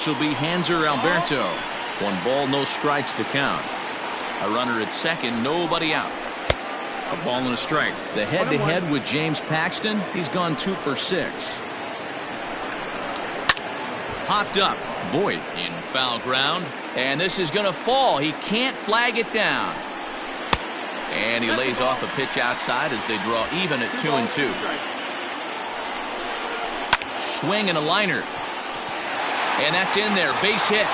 This will be Hanser Alberto. 1 ball, no strikes to count. A runner at second, nobody out. A ball and a strike. The head-to-head with James Paxton. He's gone 2 for 6. Popped up. Voit in foul ground. And this is going to fall. He can't flag it down. And he lays off a pitch outside as they draw even at 2-2. Swing and a liner. And that's in there. Base hit.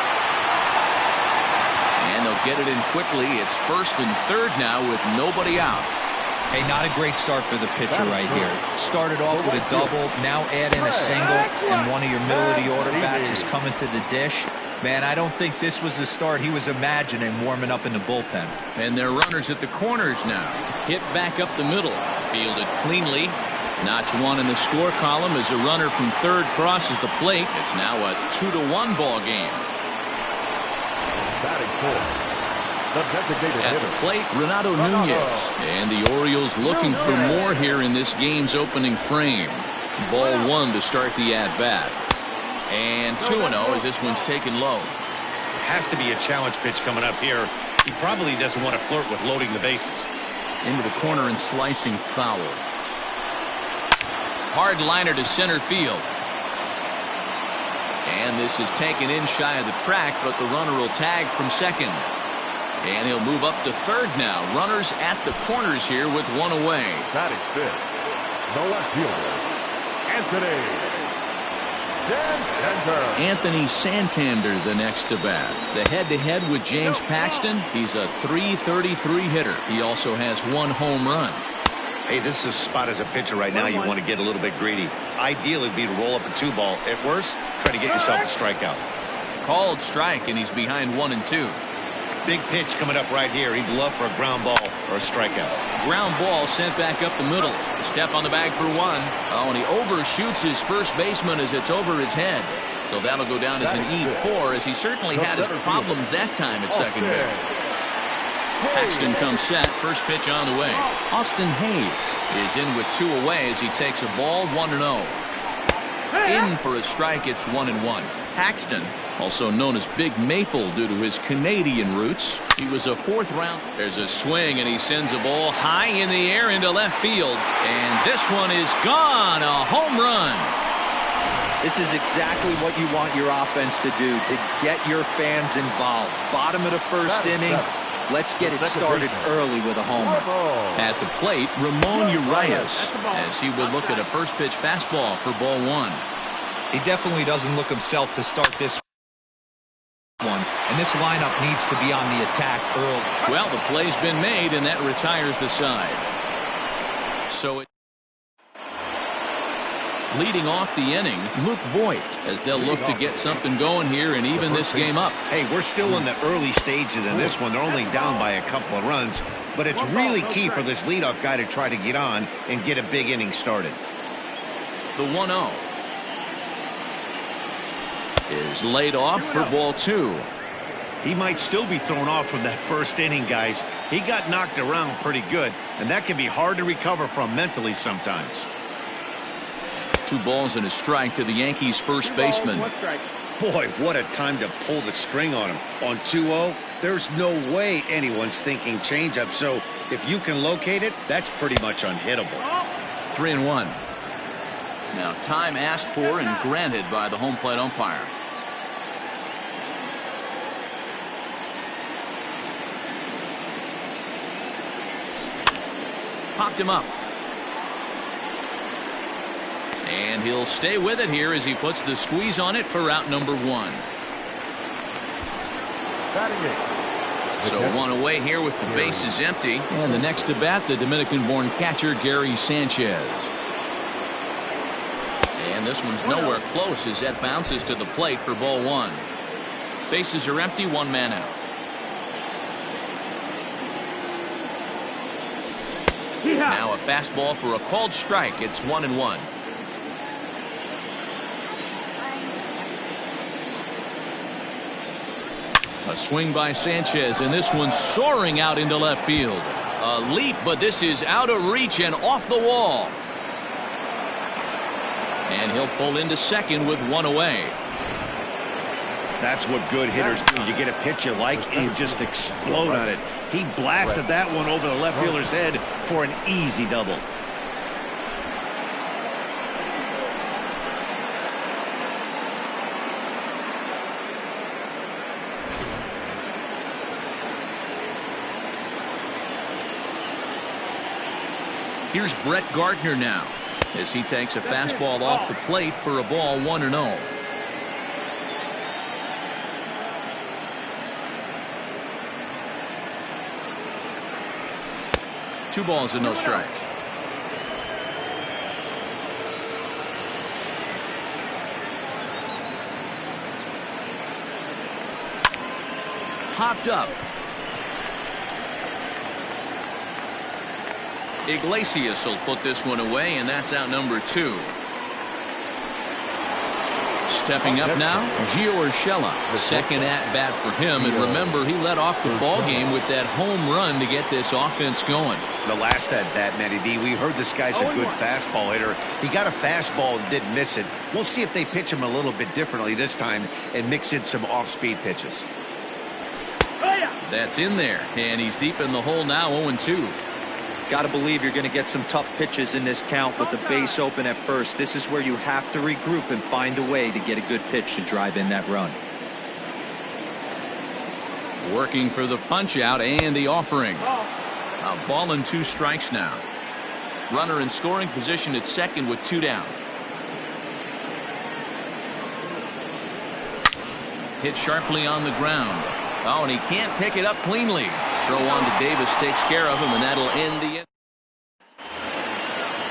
And they'll get it in quickly. It's first and third now with nobody out. Hey, not a great start for the pitcher right here. Started off with a double, now add in a single, and one of your middle-of-the-order bats is coming to the dish. Man, I don't think this was the start he was imagining warming up in the bullpen. And they're runners at the corners now. Hit back up the middle. Fielded cleanly. Notch 1 in the score column as a runner from third crosses the plate. It's now a 2-1 ball game. At the plate, Renato Nunez. And the Orioles looking for more here in this game's opening frame. Ball 1 to start the at-bat. And 2-0 as this one's taken low. Has to be a challenge pitch coming up here. He probably doesn't want to flirt with loading the bases. Into the corner and slicing foul. Hard liner to center field. And this is taken in shy of the track, but the runner will tag from second. And he'll move up to third now. Runners at the corners here with 1 away. Batting fifth, the left fielder, Anthony Santander the next to bat. The head-to-head with James Paxton. He's a .333 hitter. He also has 1 home run. Hey, this is a spot as a pitcher right now you want to get a little bit greedy. Ideal would be to roll up a 2-ball. At worst, try to get yourself a strikeout. Called strike, and he's behind 1-2. Big pitch coming up right here. He'd love for a ground ball or a strikeout. Ground ball sent back up the middle. Step on the bag for 1. Oh, and he overshoots his first baseman as it's over his head. So that'll go down as an E4, as he certainly had his problems that time at second base. Paxton comes set. First pitch on the way. Austin Hayes is in with 2 away as he takes a ball 1-0. In for a strike. It's 1-1. Paxton, also known as Big Maple due to his Canadian roots. He was a 4th round. There's a swing, and he sends a ball high in the air into left field. And this one is gone. A home run. This is exactly what you want your offense to do, to get your fans involved. Bottom of the first inning. Let's get it started early with a homer. At the plate, Ramon Urias, as he would look at a first pitch fastball for ball 1. He definitely doesn't look himself to start this one, and this lineup needs to be on the attack early. Well, the play's been made, and that retires the side. So it leading off the inning, Luke Voit, as they'll look to get something going here and even this game up. Hey, we're still in the early stages in this one. They're only down by a couple of runs, but it's really key for this leadoff guy to try to get on and get a big inning started. The 1-0 is laid off for ball 2. He might still be thrown off from that first inning, guys. He got knocked around pretty good, and that can be hard to recover from mentally sometimes. 2 balls and a strike to the Yankees' first baseman. Boy, what a time to pull the string on him. On 2-0, there's no way anyone's thinking changeup, so if you can locate it, that's pretty much unhittable. 3-1. Now time asked for and granted by the home plate umpire. Popped him up. And he'll stay with it here as he puts the squeeze on it for out number 1. So 1 away here with the bases empty. And the next to bat, the Dominican-born catcher Gary Sanchez. And this one's nowhere close as that bounces to the plate for ball 1. Bases are empty, 1 man out. Now a fastball for a called strike. It's 1-1. A swing by Sanchez, and this one's soaring out into left field. A leap, but this is out of reach and off the wall. And he'll pull into second with 1 away. That's what good hitters do. You get a pitch you like and you just explode on it. He blasted that one over the left fielder's head for an easy double. Here's Brett Gardner now as he takes a fastball off the plate for a ball 1-0. Two balls and no strikes. Hopped up. Iglesias will put this one away, and that's out number 2. Stepping up now, Gio Urshela. Second at bat for him, and remember, he led off the ball game with that home run to get this offense going. The last at bat, Matty D, we heard this guy's a good fastball hitter. He got a fastball and didn't miss it. We'll see if they pitch him a little bit differently this time and mix in some off-speed pitches. That's in there, and he's deep in the hole now, 0-2. Got to believe you're going to get some tough pitches in this count with the base open at first. This is where you have to regroup and find a way to get a good pitch to drive in that run. Working for the punch out and the offering. A ball and 2 strikes now. Runner in scoring position at second with 2 down. Hit sharply on the ground. Oh, and he can't pick it up cleanly. Throw on to Davis takes care of him, and that'll end the inning.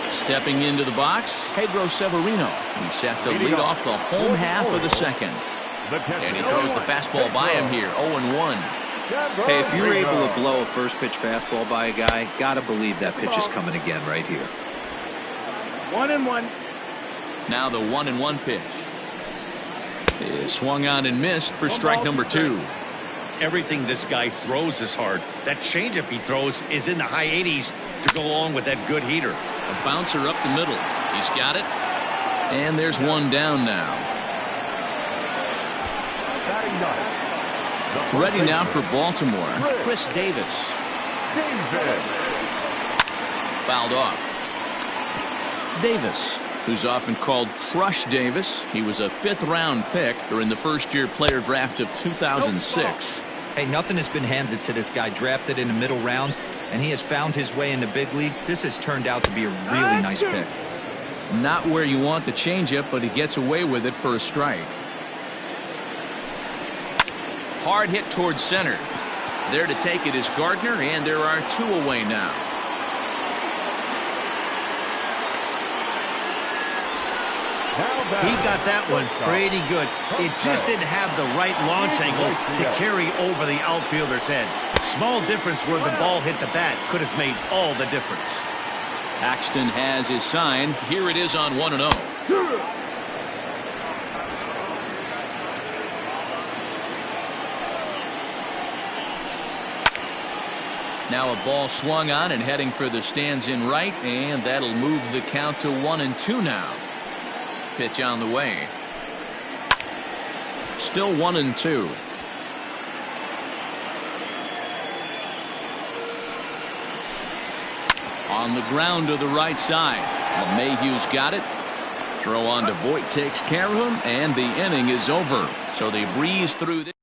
Stepping into the box, Pedro Severino. He's set to lead off the home half of the second. And he throws the fastball by him here, 0-1. Hey, if you're able to blow a first pitch fastball by a guy, gotta believe that pitch is coming again right here. 1-1. Now the 1-1 pitch is swung on and missed for strike number 2. Everything this guy throws is hard. That changeup he throws is in the high 80s to go along with that good heater. A bouncer up the middle. He's got it. And there's one down now. Ready now for Baltimore, Chris Davis. Fouled off. Davis, who's often called Crush Davis. He was a 5th-round pick during the first-year player draft of 2006. Hey, nothing has been handed to this guy. Drafted in the middle rounds, and he has found his way in the big leagues. This has turned out to be a really nice pick. Not where you want the changeup, but he gets away with it for a strike. Hard hit towards center. There to take it is Gardner, and there are 2 away now. He got that one pretty good. It just didn't have the right launch angle to carry over the outfielder's head. Small difference where the ball hit the bat could have made all the difference. Axton has his sign. Here it is on 1-0. Now a ball swung on and heading for the stands in right, and that'll move the count to 1-2 now. Pitch on the way. Still 1-2. On the ground to the right side. LeMahieu's got it. Throw on to Voit takes care of him, and the inning is over. So they breeze through this.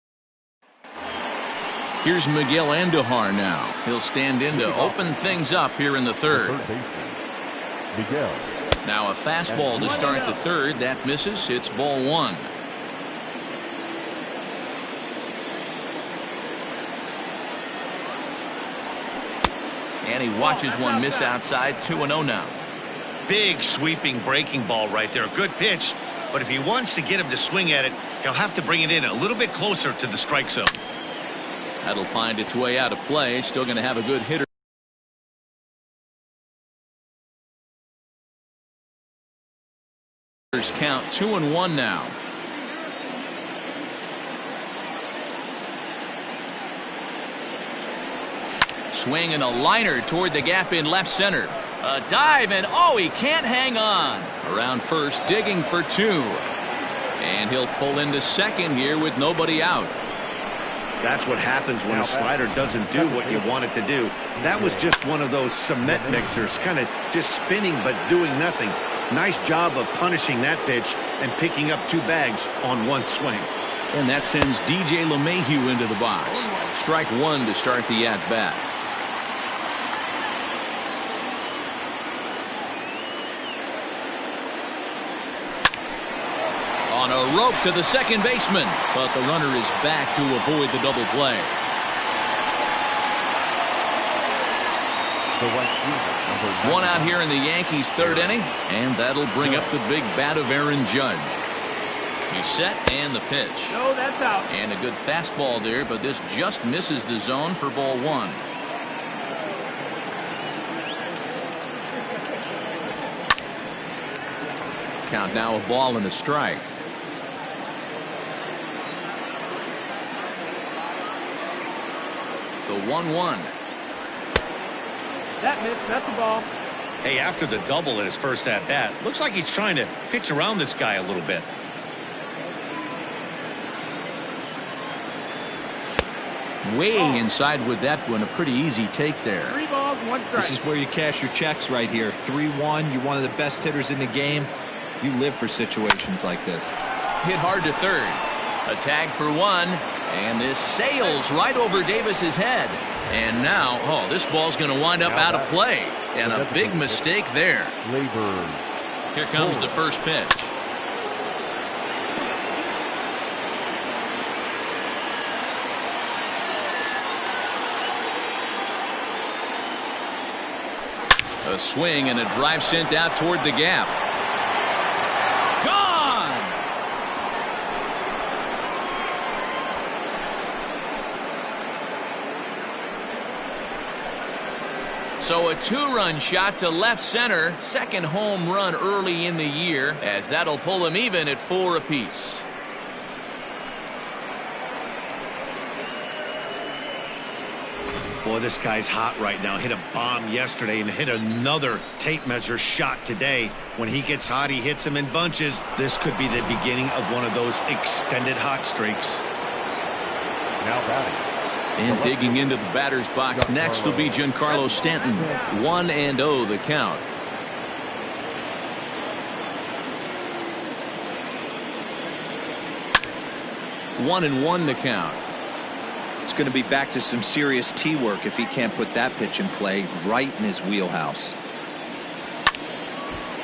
Here's Miguel Andujar now. He'll stand in to open things up here in the 3rd. Now a fastball to start the 3rd. That misses. It's ball 1. And he watches one miss outside. 2-0 now. Big sweeping breaking ball right there. Good pitch. But if he wants to get him to swing at it, he'll have to bring it in a little bit closer to the strike zone. That'll find its way out of play. Still going to have a good hitter. Count 2-1 now. Swing and a liner toward the gap in left center. A dive, and oh, he can't hang on. Around first, digging for 2. And he'll pull into second here with nobody out. That's what happens when a slider doesn't do what you want it to do. That was just one of those cement mixers, kind of just spinning but doing nothing. Nice job of punishing that pitch and picking up 2 bags on 1 swing. And that sends DJ LeMahieu into the box. Strike 1 to start the at-bat. On a rope to the second baseman, but the runner is back to avoid the double play. One out here in the Yankees' 3rd inning, and that'll bring up the big bat of Aaron Judge. He's set, and the pitch. No, that's out. And a good fastball there, but this just misses the zone for ball 1. Count now a ball and a strike. The 1-1. That missed. That's the ball. Hey, after the double in his first at-bat, looks like he's trying to pitch around this guy a little bit. Way inside with that one. A pretty easy take there. 3 balls, 1 strike. This is where you cash your checks right here. 3-1. You're one of the best hitters in the game. You live for situations like this. Hit hard to third. A tag for 1. And this sails right over Davis's head. And now, oh, this ball's going to wind up out of play. And a big mistake there. Here comes the first pitch. A swing and a drive sent out toward the gap. Gone! So a 2-run shot to left center. Second home run early in the year, as that'll pull him even at 4 apiece. Boy, this guy's hot right now. Hit a bomb yesterday and hit another tape measure shot today. When he gets hot, he hits them in bunches. This could be the beginning of one of those extended hot streaks. Now batting. And digging into the batter's box next will be Giancarlo Stanton. 1-0 the count. One and 1 the count. It's going to be back to some serious tee work if he can't put that pitch in play right in his wheelhouse.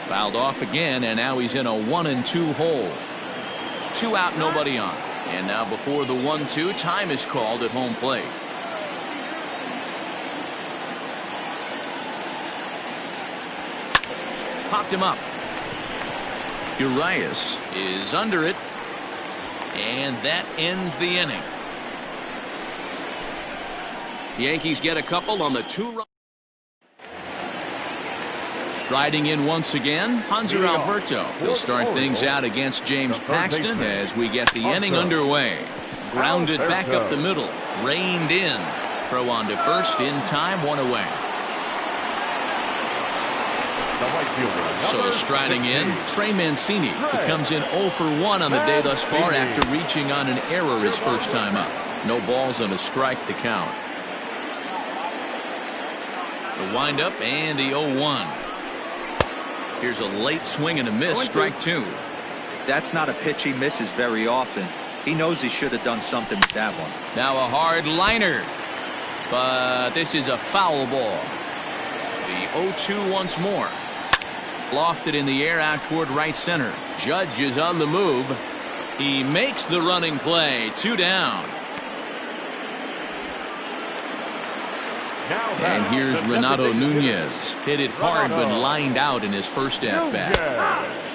Fouled off again, and now he's in a 1-2 hole. 2 out, nobody on. And now before the 1-2, time is called at home plate. Popped him up. Urias is under it. And that ends the inning. The Yankees get a couple on the 2-run. Striding in once again, Hanser Alberto. He'll start things out against James Paxton as we get the inning underway. Grounded back up the middle. Reined in. Throw on to first in time, 1 away. So striding in, Trey Mancini, who comes in 0 for 1 on the day thus far after reaching on an error his first time up. No balls and a strike to count. The windup and the 0-1. Here's a late swing and a miss, strike 2. That's not a pitch he misses very often. He knows he should have done something with that one. Now a hard liner. But this is a foul ball. The 0-2 once more. Lofted in the air out toward right center. Judge is on the move. He makes the running play. 2 down. And here's Renato Nunez. Hit it hard but lined out in his first at-bat.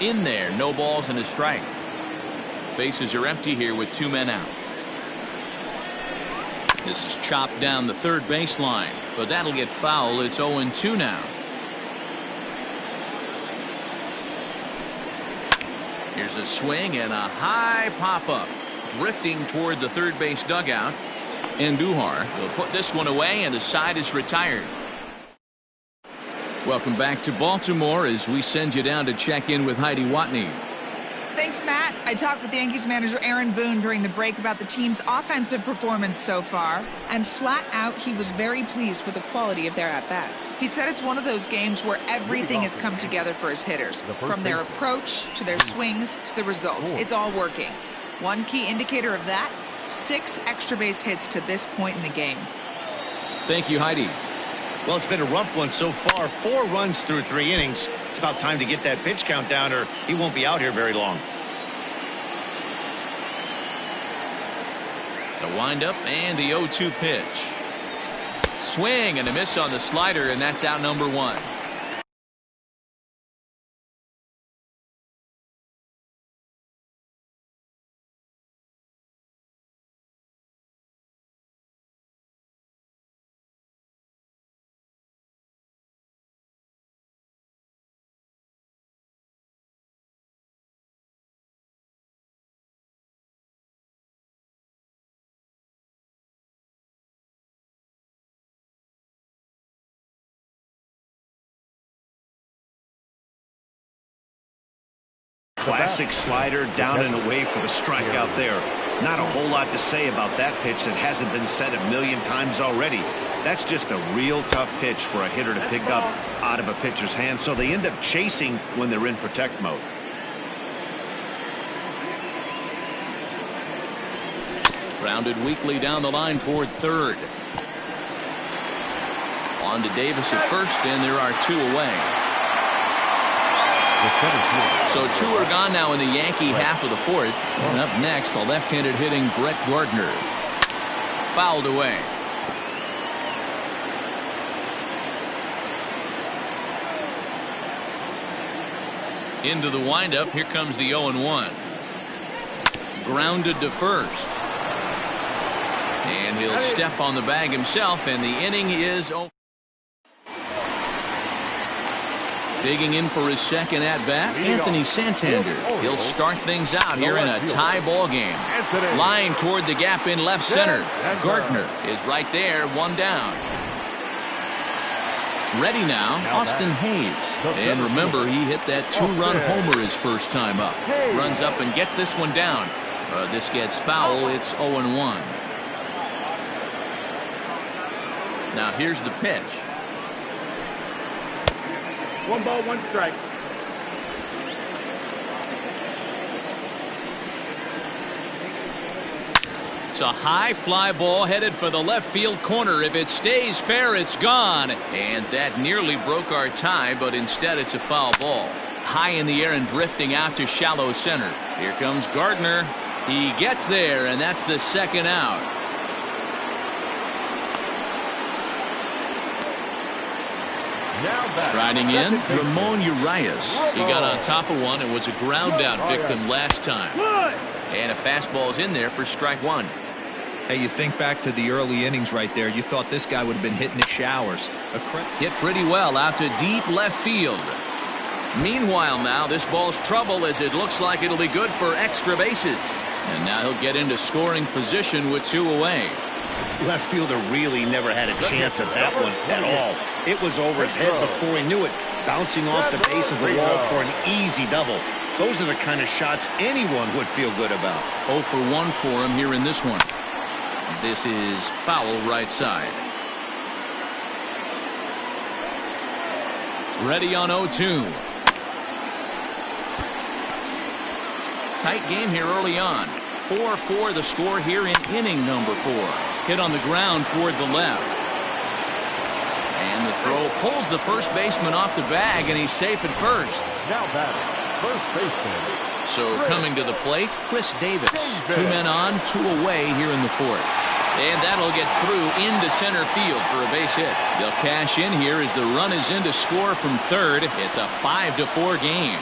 In there, no balls and a strike. Bases are empty here with 2 men out. This is chopped down the third baseline, but that'll get foul. It's 0-2 now. Here's a swing and a high pop-up. Drifting toward the third base dugout. Andujar will put this one away, and the side is retired. Welcome back to Baltimore as we send you down to check in with Heidi Watney. Thanks, Matt. I talked with Yankees manager Aaron Boone during the break about the team's offensive performance so far, and flat out, he was very pleased with the quality of their at-bats. He said it's one of those games where everything has come together for his hitters, from their approach to their swings to the results. It's all working. One key indicator of that, 6 extra base hits to this point in the game. Thank you, Heidi. Well, it's been a rough one so far. 4 runs through 3 innings. It's about time to get that pitch count down, or he won't be out here very long. The windup and the 0-2 pitch. Swing and a miss on the slider, and that's out number 1. Classic slider down and away for the strikeout there. Not a whole lot to say about that pitch that hasn't been said a million times already. That's just a real tough pitch for a hitter to pick up out of a pitcher's hand, so they end up chasing when they're in protect mode. Grounded weakly down the line toward third. On to Davis at first, and there are 2 away. So 2 are gone now in the Yankee half of the 4th. And up next, the left-handed hitting Brett Gardner. Fouled away. Into the windup. Here comes the 0-1. Grounded to first. And he'll step on the bag himself, and the inning is over. Digging in for his second at-bat, Anthony Santander. He'll start things out here in a tie ball game. Lying toward the gap in left center. Gardner is right there, 1 down. Ready now, Austin Hayes. And remember, he hit that 2-run homer his first time up. Runs up and gets this one down. This gets foul. It's 0-1. Now here's the pitch. 1 ball, 1 strike. It's a high fly ball headed for the left field corner. If it stays fair, it's gone. And that nearly broke our tie, but instead it's a foul ball. High in the air and drifting out to shallow center. Here comes Gardner. He gets there, and that's the second out. Striding in, Ramon Urias. He got on top of one and was a ground out victim last time. And a fastball's in there for strike 1. Hey, you think back to the early innings right there. You thought this guy would have been hitting the showers. Hit pretty well out to deep left field. Meanwhile now, this ball's trouble as it looks like it'll be good for extra bases. And now he'll get into scoring position with 2 away. Left fielder really never had a chance at that one at all. It was over his head before he knew it, bouncing off the base of the wall for an easy double. Those are the kind of shots anyone would feel good about. 0 for 1 for him here in this one. This is foul right side. Ready on 0-2. Tight game here early on. 4-4 the score here in inning number 4. Hit on the ground toward the left. And the throw pulls the first baseman off the bag, and he's safe at first. Now batting, first baseman. So coming to the plate, Chris Davis. 2 men on, 2 away here in the 4th. And that'll get through into center field for a base hit. They'll cash in here as the run is in to score from third. It's a 5-4 game.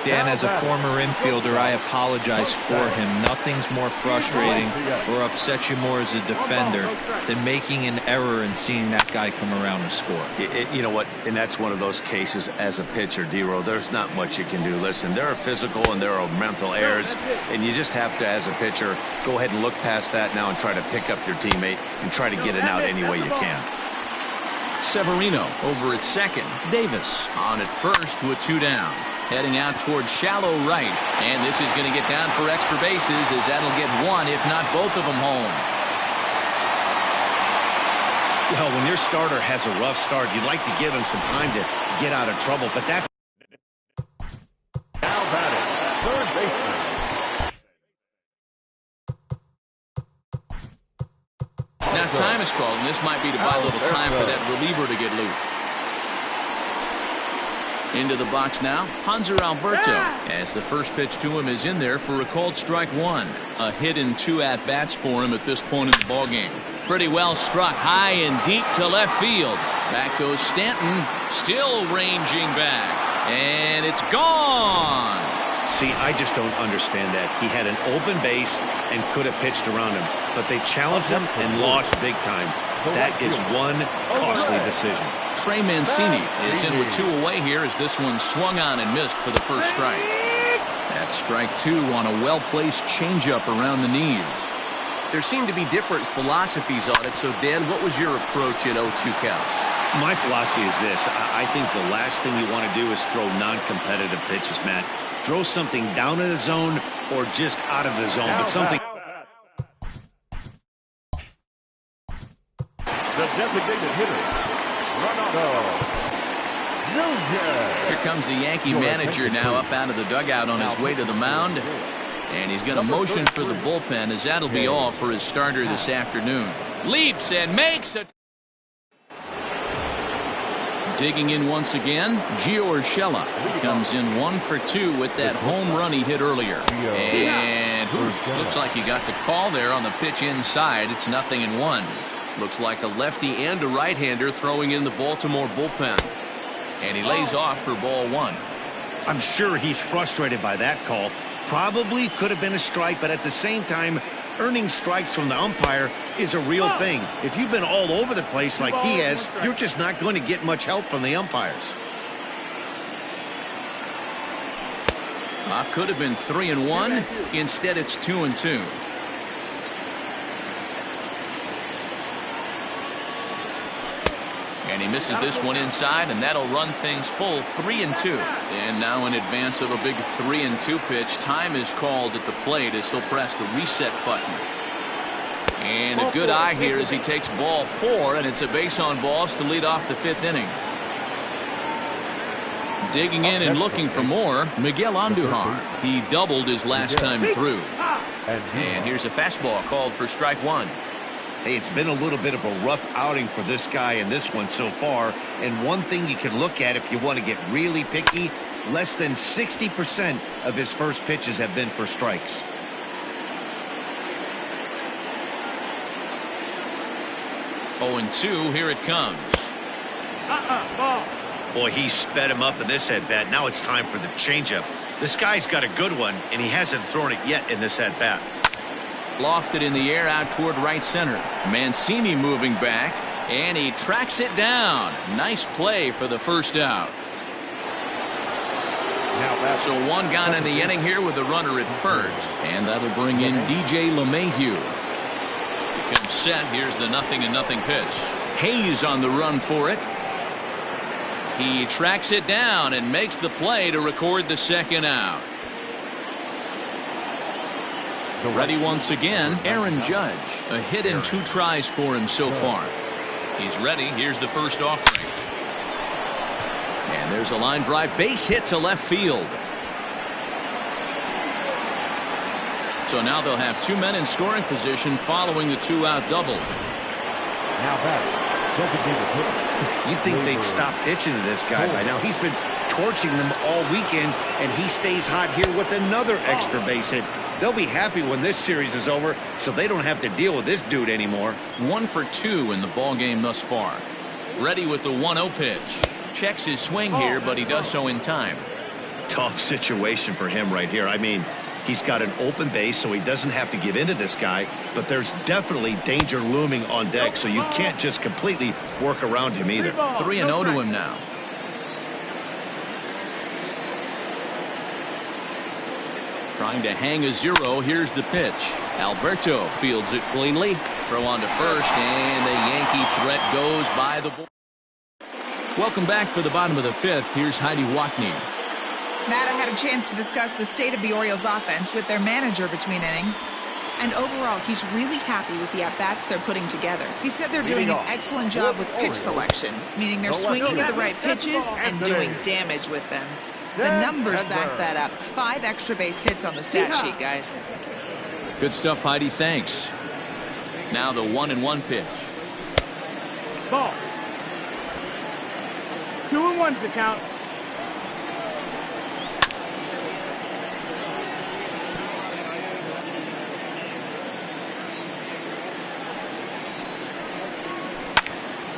Dan, as a former infielder, I apologize for him. Nothing's more frustrating or upsets you more as a defender than making an error and seeing that guy come around and score. You know what? And that's one of those cases as a pitcher, D-Row. There's not much you can do. Listen, there are physical and there are mental errors, and you just have to, as a pitcher, go ahead and look past that now and try to pick up your teammate and try to get it out any way you can. Severino over at second. Davis on at first with 2 down. Heading out towards shallow right. And this is going to get down for extra bases as that'll get one, if not both of them, home. Well, when your starter has a rough start, you'd like to give him some time to get out of trouble, but that's... Now batting, third baseman. Now time is called, and this might be to buy a little time for that reliever to get loose. Into the box now, Hanser Alberto, as the first pitch to him is in there for a called strike one. A hit and 2 at-bats for him at this point in the ballgame. Pretty well struck high and deep to left field. Back goes Stanton, still ranging back, and it's gone. See, I just don't understand that. He had an open base and could have pitched around him, but they challenged him and lost big time. That is one costly decision. Trey Mancini is in with 2 away here as this one swung on and missed for the first strike. That's strike 2 on a well-placed changeup around the knees. There seem to be different philosophies on it, so Dan, what was your approach at 0-2 counts? My philosophy is this. I think the last thing you want to do is throw non-competitive pitches, Matt. Throw something down in the zone or just out of the zone, but something... The designated hitter, Ronaldo. Here comes the Yankee manager now up out of the dugout on his way to the mound. And he's going to motion for the bullpen as that'll be all for his starter this afternoon. Leaps and makes a... Digging in once again, Gio Urshela comes in 1 for 2 with that home run he hit earlier. And looks like he got the call there on the pitch inside. It's 0-1. Looks like a lefty and a right-hander throwing in the Baltimore bullpen. And he lays off for ball 1. I'm sure he's frustrated by that call. Probably could have been a strike, but at the same time, earning strikes from the umpire is a real thing. If you've been all over the place like he has, you're just not going to get much help from the umpires. Could have been 3-1. Instead, it's 2-2. And he misses this one inside, and that'll run things full 3-2. And now in advance of a big 3-2 pitch, time is called at the plate as he'll press the reset button. And a good eye here as he takes ball 4, and it's a base on balls to lead off the 5th inning. Digging in and looking for more, Miguel Andujar. He doubled his last time through. And here's a fastball called for strike 1. Hey, it's been a little bit of a rough outing for this guy in this one so far. And one thing you can look at if you want to get really picky, less than 60% of his first pitches have been for strikes. Oh, and 2, here it comes. Ball. Boy, he sped him up in this at-bat. Now it's time for the changeup. This guy's got a good one, and he hasn't thrown it yet in this at-bat. Lofted in the air out toward right center. Mancini moving back, and he tracks it down. Nice play for the first out. So 1 gone in the inning here with a runner at first, and that'll bring in DJ LeMahieu. He comes set. Here's the 0-0 pitch. Hayes on the run for it. He tracks it down and makes the play to record the second out. Ready once again, Aaron Judge. A hit and 2 tries for him so far. He's ready. Here's the first offering. And there's a line drive base hit to left field. So now they'll have 2 men in scoring position following the 2-out double. Now back, designated hitter. You'd think they'd stop pitching to this guy by now. He's been torching them all weekend, and he stays hot here with another extra base hit. They'll be happy when this series is over, so they don't have to deal with this dude anymore. 1 for 2 in the ballgame thus far. Ready with the 1-0 pitch. Checks his swing here, but he does so in time. Tough situation for him right here. I mean, he's got an open base, so he doesn't have to give in to this guy, but there's definitely danger looming on deck, so you can't just completely work around him either. 3-0 to him now. Trying to hang a 0. Here's the pitch. Alberto fields it cleanly. Throw on to first, and the Yankee threat goes by the ball. Welcome back for the bottom of the 5th. Here's Heidi Watney. Matt, I had a chance to discuss the state of the Orioles offense with their manager between innings. And overall, he's really happy with the at-bats they're putting together. He said they're doing an excellent job with pitch selection, meaning they're swinging at the right pitches and doing damage with them. The numbers back that up. 5 extra base hits on the stat sheet, guys. Good stuff, Heidi. Thanks. Now the 1-1 pitch. Ball. 2-1's the count.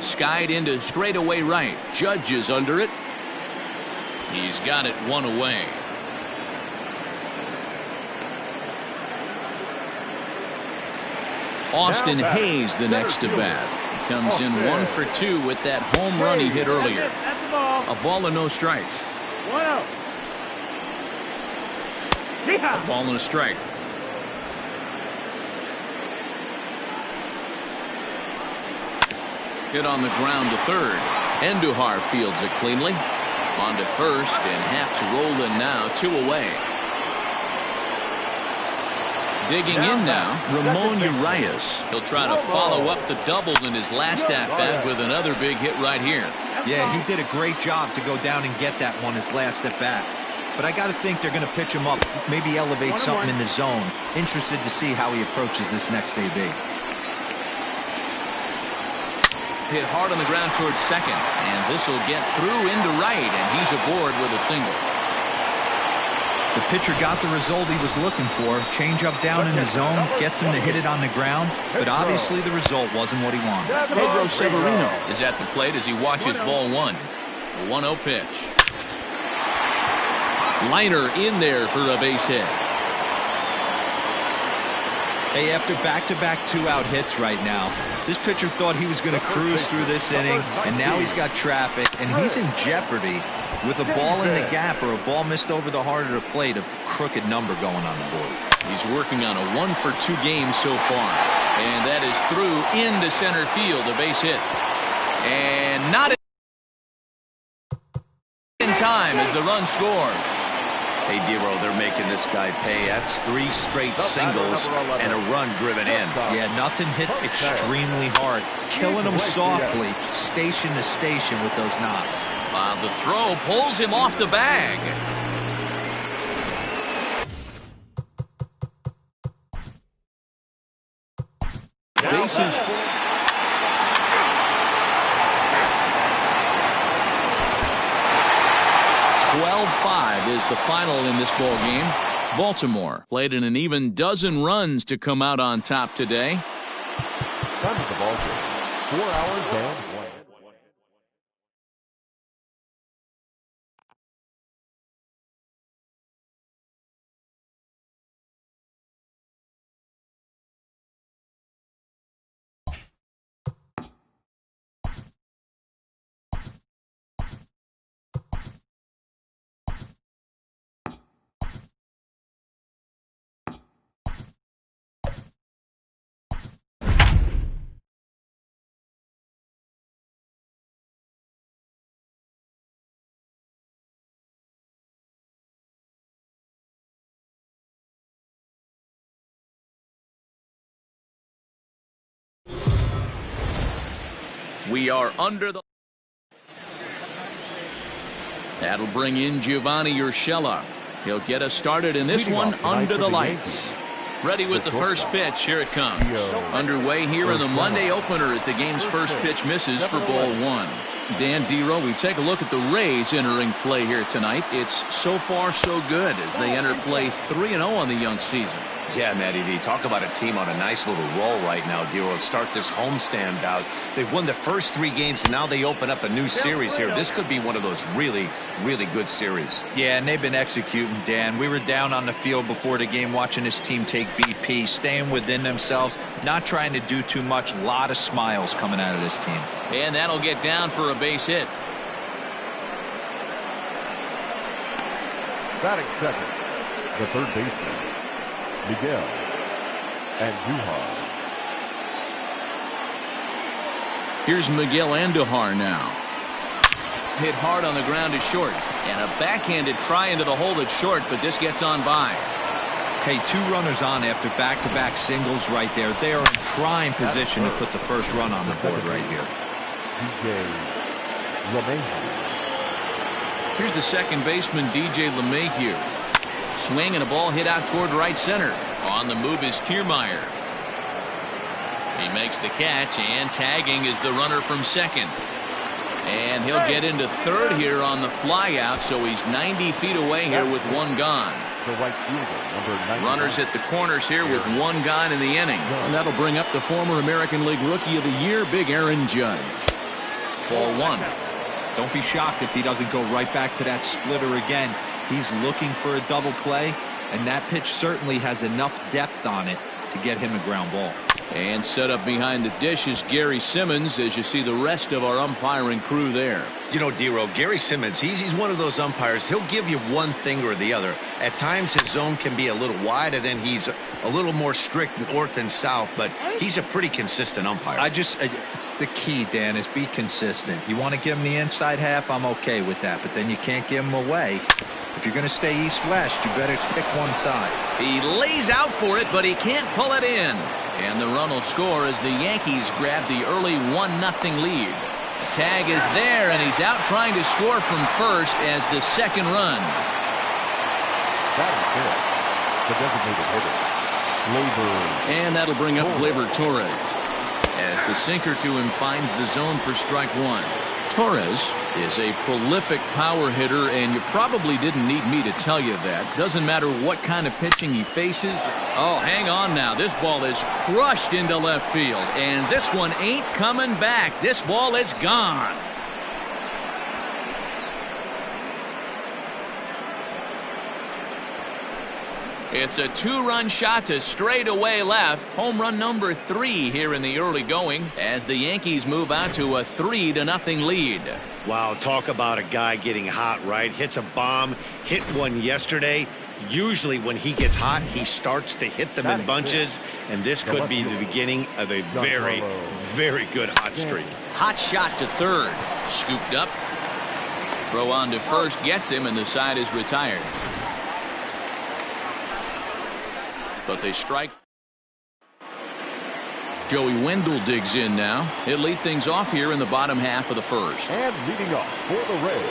Skied into straightaway right. Judge is under it. He's got it 1 away. Austin Hayes the next to bat. He comes in 1 for 2 with that home run he hit earlier. A ball and no strikes. 1-0. A ball and a strike. Hit on the ground to third. Andujar fields it cleanly. On to first, and Haps rolling now, 2 away. Digging in now, Ramon Urias. He'll try to follow up the double in his last at-bat with another big hit right here. Yeah, he did a great job to go down and get that one his last at-bat. But I got to think they're going to pitch him up, maybe elevate something in the zone. Interested to see how he approaches this next AB. Hit hard on the ground towards second, and this will get through into right, and he's aboard with a single. The pitcher got the result he was looking for. Change up down in the zone, gets him to hit it on the ground, but obviously the result wasn't what he wanted. Pedro Severino is at the plate as he watches ball 1. A 1-0 pitch. Liner in there for a base hit. Hey, after back-to-back 2-out hits right now, this pitcher thought he was going to cruise through this inning, and now he's got traffic, and he's in jeopardy with a ball in the gap or a ball missed over the heart of the plate, a crooked number going on the board. He's working on a 1 for 2 game so far, and that is through into center field, a base hit. And not in time as the run scores. Hey, Dero, they're making this guy pay. That's 3 straight singles and a run driven in. Yeah, nothing hit extremely hard. Killing him softly, station to station with those knocks. The throw pulls him off the bag. Bases full. 12-5 is the final in this ball game. Baltimore played in an even dozen runs to come out on top today. Time of the ball game. 4 hours and 1. We are under the. That'll bring in Giovanni Urshela. He'll get us started in this one under the lights. Ready with the first pitch. Here it comes. Underway here in the Monday opener as the game's first pitch misses for ball 1. Dan Dero, we take a look at the Rays entering play here tonight. It's so far so good as they enter play 3-0 on the young season. Yeah, Matty V, talk about a team on a nice little roll right now, Dero. Start this homestand out. They've won the first 3 games, and now they open up a new series here. This could be one of those really, really good series. Yeah, and they've been executing, Dan. We were down on the field before the game watching this team take BP, staying within themselves, not trying to do too much. A lot of smiles coming out of this team. And that'll get down for a base hit. Batting second, the third baseman, Miguel Andujar. Here's Miguel Andujar now. Hit hard on the ground to short. And a backhanded try into the hole that's short, but this gets on by. Hey, 2 runners on after back-to-back singles right there. They are in prime position to put the first run on the board right here. Here's the second baseman, DJ LeMahieu. Swing and a ball hit out toward right center. On the move is Kiermaier. He makes the catch, and tagging is the runner from second. And he'll get into third here on the flyout, so he's 90 feet away here with 1 gone. The right fielder, number 90. Runners at the corners here with 1 gone in the inning. And that'll bring up the former American League Rookie of the Year, Big Aaron Judge. Ball 1. Don't be shocked if he doesn't go right back to that splitter again. He's looking for a double play, and that pitch certainly has enough depth on it to get him a ground ball. And set up behind the dish is Gary Simmons, as you see the rest of our umpiring crew there. You know, D-Row, Gary Simmons, he's one of those umpires. He'll give you one thing or the other. At times his zone can be a little wide, and then he's a little more strict north and south, but he's a pretty consistent umpire. The key, Dan, is be consistent. You want to give him the inside half, I'm okay with that, but then you can't give him away. If you're going to stay east-west, you better pick one side. He lays out for it, but he can't pull it in. And the run will score as the Yankees grab the early 1-0 lead. The tag is there, and he's out trying to score from first as the second run. That is it. The designated hitter, Gleyber. And that'll bring up Gleyber Torres, as the sinker to him finds the zone for strike 1. Torres is a prolific power hitter, and you probably didn't need me to tell you that. Doesn't matter what kind of pitching he faces. Oh, hang on now. This ball is crushed into left field, and this one ain't coming back. This ball is gone. It's a 2-run shot to straightaway left. Home run number 3 here in the early going as the Yankees move out to a 3-0 lead. Wow, talk about a guy getting hot, right? Hits a bomb, hit one yesterday. Usually when he gets hot, he starts to hit them in bunches, and this could be the beginning of a very, very good hot streak. Hot shot to third. Scooped up. Throw on to first gets him, and the side is retired. But they strike. Joey Wendell digs in now. He'll lead things off here in the bottom half of the first. And leading off for the Reds,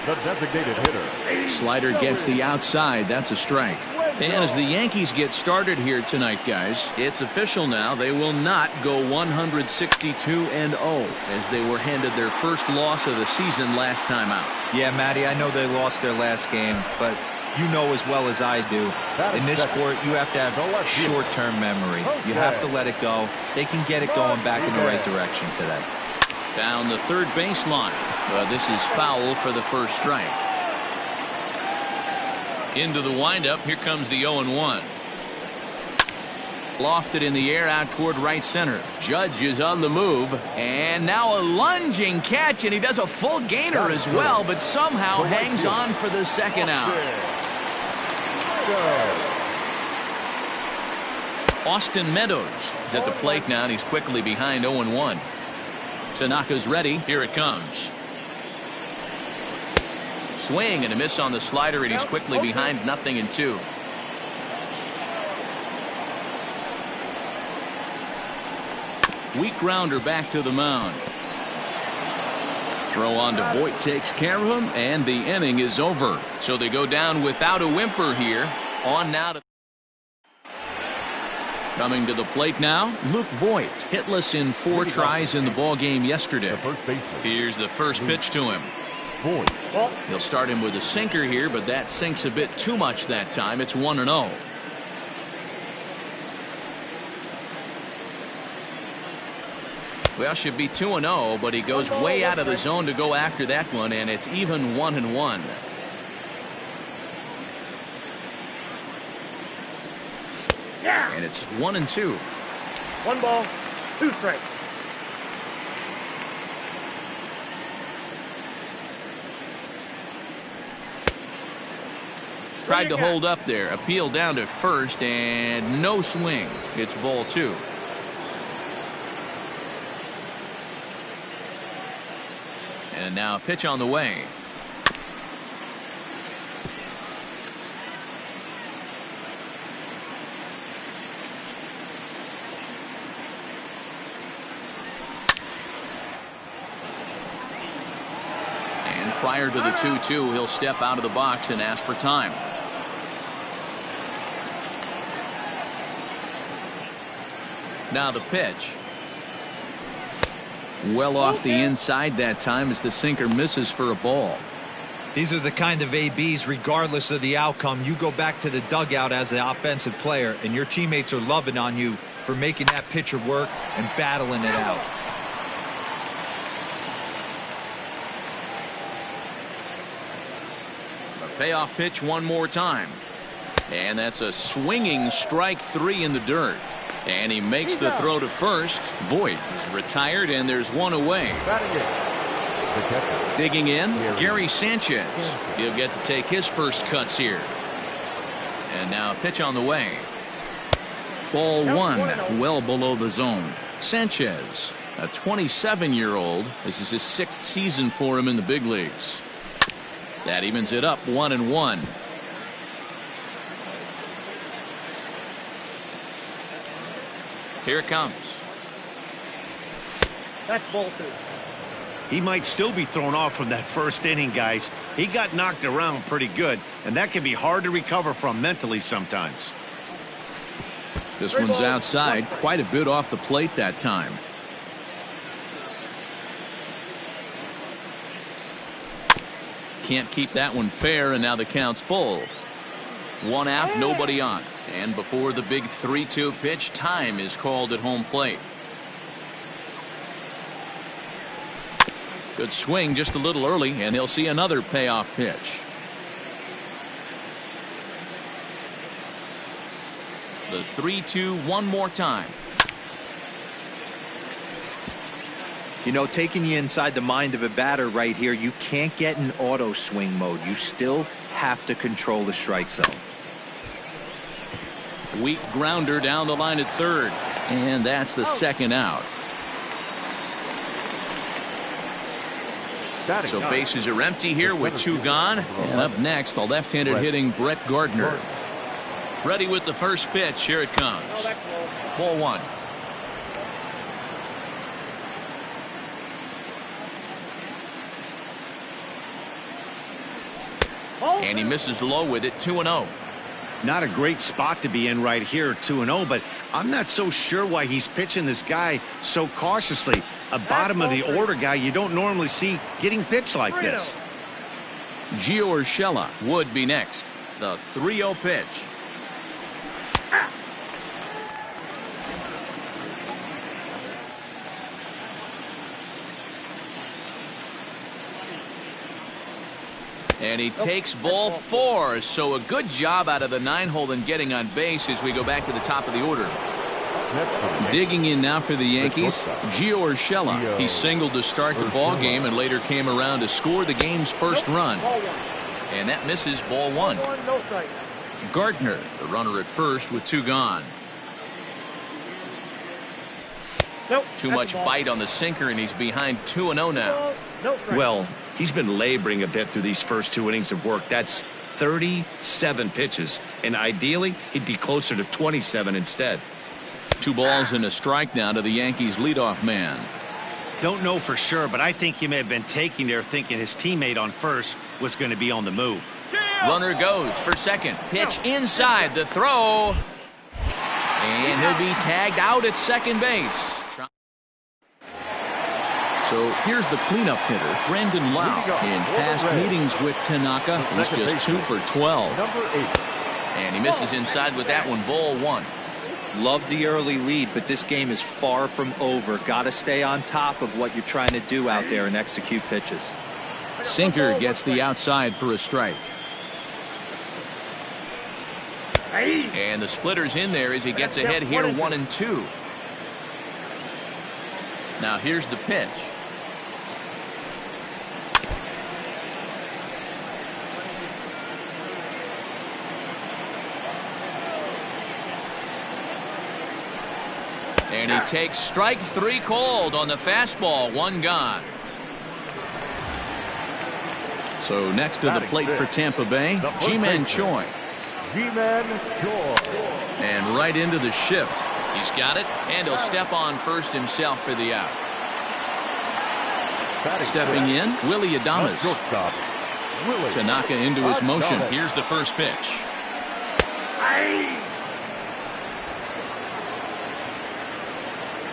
the designated hitter. Slider gets the outside. That's a strike. And as the Yankees get started here tonight, guys, it's official now. They will not go 162-0 as they were handed their first loss of the season last time out. Yeah, Matty, I know they lost their last game, but you know as well as I do, in this sport, you have to have short-term memory. You have to let it go. They can get it going back in the right direction today. Down the third baseline. This is foul for the first strike. Into the windup. Here comes the 0-1. Lofted in the air out toward right center. Judge is on the move, and now a lunging catch, and he does a full gainer as well, but somehow hangs on for the second out. Austin Meadows is at the plate now, and he's quickly behind 0-1. Tanaka's ready. Here it comes. Swing and a miss on the slider, and he's quickly behind 0-2. Weak grounder back to the mound. Throw on to Voit takes care of him, and the inning is over. So they go down without a whimper here. On now to coming to the plate now, Luke Voit, hitless in 4 tries in the ball game yesterday. Here's the first pitch to him. He'll start him with a sinker here, but that sinks a bit too much that time. It's 1-0. Well, should be 2-0, but he goes way out of the zone to go after that one, and it's even 1-1. And it's 1-2. 1 ball, 2 strikes. Tried to hold up there. Appeal down to first, and no swing. It's ball 2. And now a pitch on the way. Prior to the 2-2, he'll step out of the box and ask for time. Now the pitch. Well off the inside that time as the sinker misses for a ball. These are the kind of ABs, regardless of the outcome, you go back to the dugout as an offensive player, and your teammates are loving on you for making that pitcher work and battling it out. A payoff pitch one more time. And that's a swinging strike 3 in the dirt. And he makes the throw to first. Voit is retired, and there's one away. Digging in, Gary Sanchez. He'll get to take his first cuts here. And now a pitch on the way. Ball 1, well below the zone. Sanchez, a 27-year-old. This is his 6th season for him in the big leagues. That evens it up 1-1. Here it comes. That's ball 2. He might still be thrown off from that first inning, guys. He got knocked around pretty good, and that can be hard to recover from mentally sometimes. This one's outside, quite a bit off the plate that time. Can't keep that one fair, and now the count's full. One out, nobody on. And before the big 3-2 pitch, time is called at home plate. Good swing just a little early, and he'll see another payoff pitch. The 3-2 one more time. You know, taking you inside the mind of a batter right here, you can't get in auto swing mode. You still have to control the strike zone. Weak grounder down the line at third, and that's the second out. So bases are empty here with 2 gone. And up next, the left-handed hitting Brett Gardner. Ready with the first pitch. Here it comes. Ball 1. And he misses low with it. 2-0. Not a great spot to be in right here, 2-0, but I'm not so sure why he's pitching this guy so cautiously. A bottom of the order guy you don't normally see getting pitched like this. Gio Urshela would be next. The 3-0 pitch. And he takes ball 4, so a good job out of the 9-hole in getting on base as we go back to the top of the order. Digging in now for the Yankees, Gio Urshela. He singled to start the ball game and later came around to score the game's first run. And that misses ball 1. Gardner, the runner at first with 2 gone. Too much bite on the sinker, and he's behind 2-0 now. Well, he's been laboring a bit through these first 2 innings of work. That's 37 pitches, and ideally he'd be closer to 27 instead. 2 balls and a strike now to the Yankees leadoff man. Don't know for sure, but I think he may have been taking there thinking his teammate on first was going to be on the move. Runner goes for second. Pitch inside the throw. And he'll be tagged out at second base. So here's the cleanup hitter, Brendan Lau. In past meetings with Tanaka, he's just 2 for 12. And he misses inside with that one, ball 1. Love the early lead, but this game is far from over. Got to stay on top of what you're trying to do out there and execute pitches. Sinker gets the outside for a strike. And the splitter's in there as he gets ahead here 1-2. Now here's the pitch. And he takes strike 3 called on the fastball. 1 gone. So next to the plate for Tampa Bay, Ji-Man Choi. And right into the shift. He's got it, and he'll step on first himself for the out. Stepping in, Willie Adames. Shortstop, Willie. Tanaka into his motion. Here's the first pitch.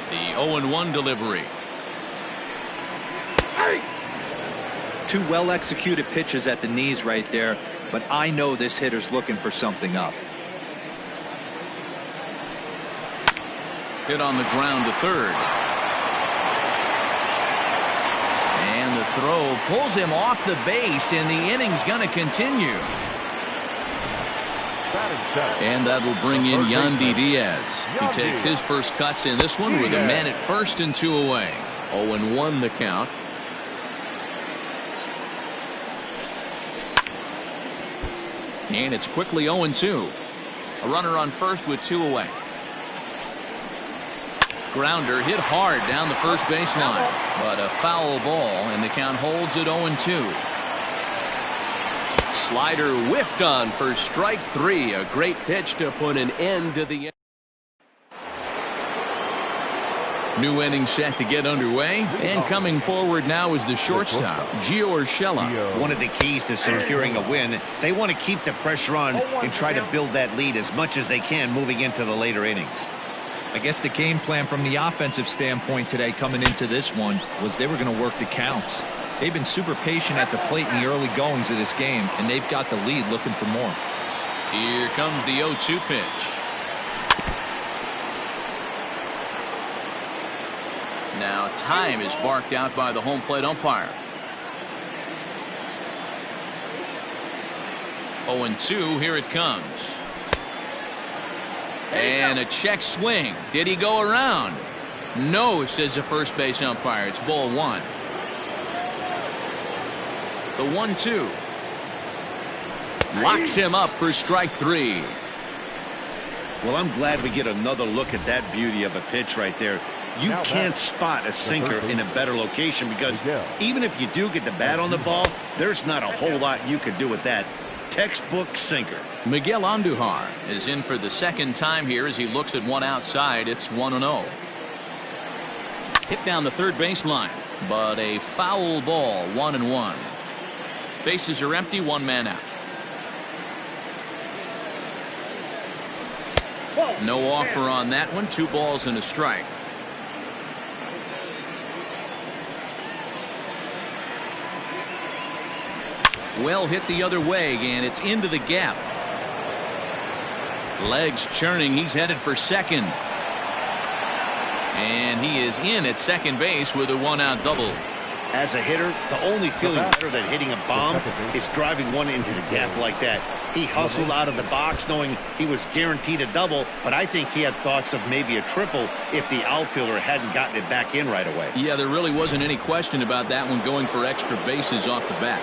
The 0-1 delivery. Two well-executed pitches at the knees right there, but I know this hitter's looking for something up. Hit on the ground to third. And the throw pulls him off the base, and the inning's going to continue. And that'll bring in Yandy Diaz. He takes his first cuts in this one with a man at first and 2 away. 0-1 the count. And it's quickly 0-2. A runner on first with 2 away. Grounder hit hard down the first baseline, but a foul ball, and the count holds at 0-2. Slider whiffed on for strike 3. A great pitch to put an end to the new inning set to get underway, and coming forward now is the shortstop, Gio Urshela. One of the keys to securing a win, they want to keep the pressure on and try to build that lead as much as they can moving into the later innings. I guess the game plan from the offensive standpoint today coming into this one was they were going to work the counts. They've been super patient at the plate in the early goings of this game, and they've got the lead looking for more. Here comes the 0-2 pitch. Now time is barked out by the home plate umpire. 0-2, here it comes. And a check swing. Did he go around? No, says the first base umpire. It's ball 1. The 1-2. Locks him up for strike 3. Well, I'm glad we get another look at that beauty of a pitch right there. You can't spot a sinker in a better location because even if you do get the bat on the ball, there's not a whole lot you can do with that. Textbook sinker. Miguel Andujar is in for the second time here as he looks at one outside. It's 1-0. Hit down the third baseline, but a foul ball. 1-1. Bases are empty. 1 man out. No offer on that one. 2 balls and a strike. Well hit the other way, and it's into the gap. Legs churning. He's headed for second. And he is in at second base with a 1-out double. As a hitter, the only feeling better than hitting a bomb is driving one into the gap like that. He hustled out of the box knowing he was guaranteed a double, but I think he had thoughts of maybe a triple if the outfielder hadn't gotten it back in right away. Yeah, there really wasn't any question about that one going for extra bases off the bat.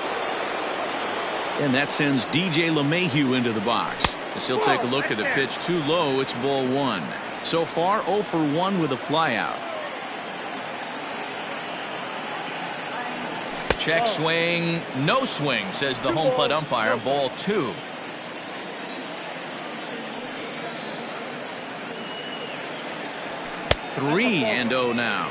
And that sends DJ LeMahieu into the box. As he'll take a look at the pitch too low, it's ball 1. So far, 0 for 1 with a flyout. Check swing, no swing, says the home plate umpire. Ball 2. Three and 0 now.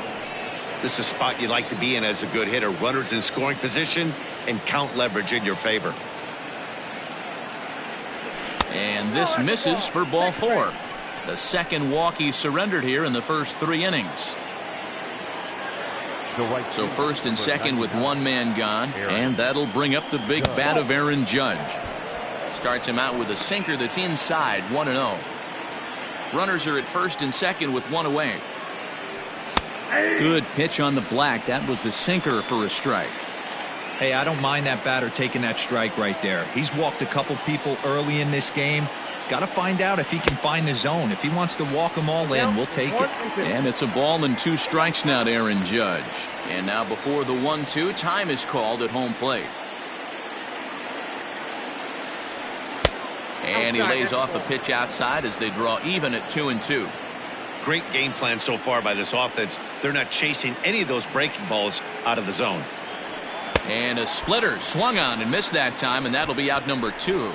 This is a spot you like to be in as a good hitter. Runners in scoring position and count leverage in your favor. And this misses for ball 4. The second walk he surrendered here in the first 3 innings. So first and second with 1 man gone, and that'll bring up the big bat of Aaron Judge. Starts him out with a sinker that's inside. 1-0. Runners are at first and second with 1 away. Good pitch on the black. That was the sinker for a strike. Hey, I don't mind that batter taking that strike right there. He's walked a couple people early in this game. Got to find out if he can find the zone. If he wants to walk them all in, we'll take it. And it's a ball and 2 strikes now to Aaron Judge. And now before the 1-2, time is called at home plate. And he lays off a pitch outside as they draw even at 2-2. Great game plan so far by this offense. They're not chasing any of those breaking balls out of the zone. And a splitter swung on and missed that time, and that'll be out number 2.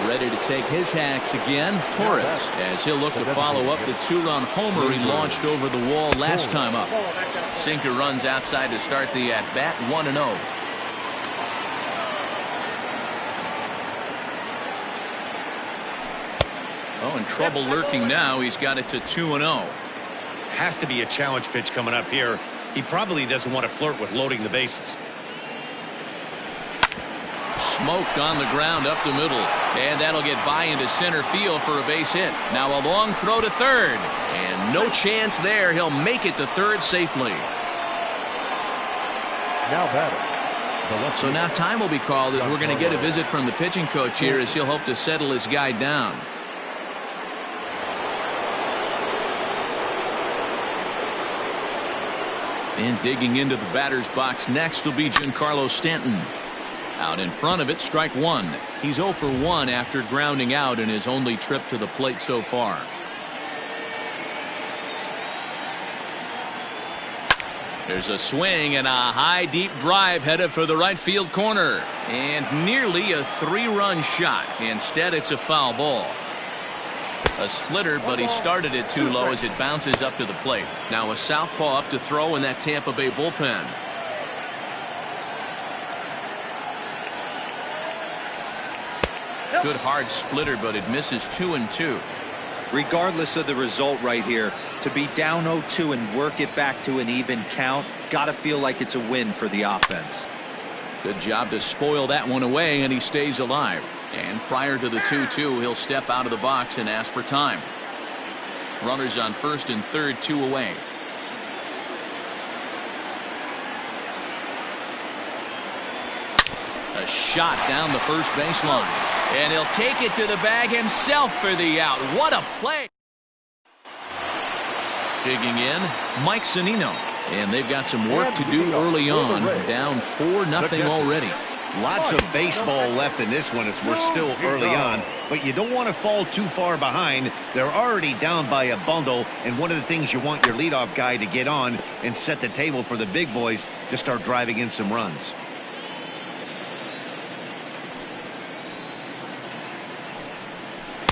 Ready to take his hacks again, Torres, as he'll look to follow up the 2-run homer he launched over the wall last time up. Sinker runs outside to start the at-bat, 1-0. Oh, and trouble lurking now. He's got it to 2-0. Has to be a challenge pitch coming up here. He probably doesn't want to flirt with loading the bases. Smoked on the ground up the middle, and that'll get by into center field for a base hit. Now a long throw to third, and no chance there. He'll make it to third safely. Now batting. So now time will be called as we're going to get a visit from the pitching coach here as he'll hope to settle his guy down. And digging into the batter's box next will be Giancarlo Stanton. Out in front of it, strike one. He's 0 for 1 after grounding out in his only trip to the plate so far. There's a swing and a high deep drive headed for the right field corner. And nearly a 3-run shot. Instead, it's a foul ball. A splitter, but he started it too low as it bounces up to the plate. Now a southpaw up to throw in that Tampa Bay bullpen. Good hard splitter, but it misses 2-2. Regardless of the result right here, to be down 0-2 and work it back to an even count, gotta feel like it's a win for the offense. Good job to spoil that one away, and he stays alive. And prior to the 2-2, he'll step out of the box and ask for time. Runners on first and third, 2 away. A shot down the first baseline. And he'll take it to the bag himself for the out. What a play. Digging in, Mike Zunino. And they've got some work to do early on. Down 4-0 already. Lots of baseball left in this one as we're still early on, but you don't want to fall too far behind. They're already down by a bundle, and one of the things you want your leadoff guy to get on and set the table for the big boys to start driving in some runs.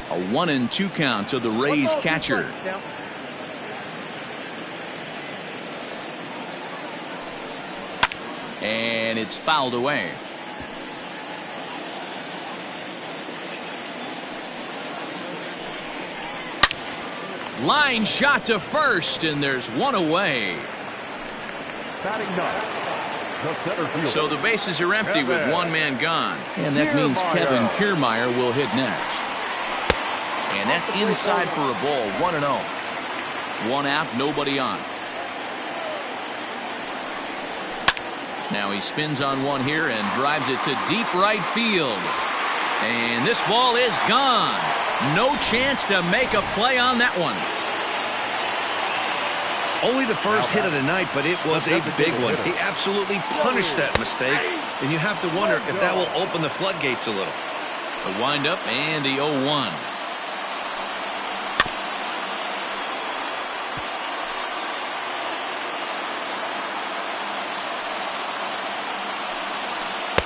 A 1-2 count to the Rays catcher. And it's fouled away. Line shot to first, and there's one away. So the bases are empty with one man gone. And that means Kevin Kiermaier will hit next. And that's inside for a ball, 1-0. One out, nobody on. Now he spins on one here and drives it to deep right field. And this ball is gone. No chance to make a play on that one. Only the first hit of the night, but it was a big one. He absolutely punished that mistake, and you have to wonder if that will open the floodgates a little. The windup and the 0-1.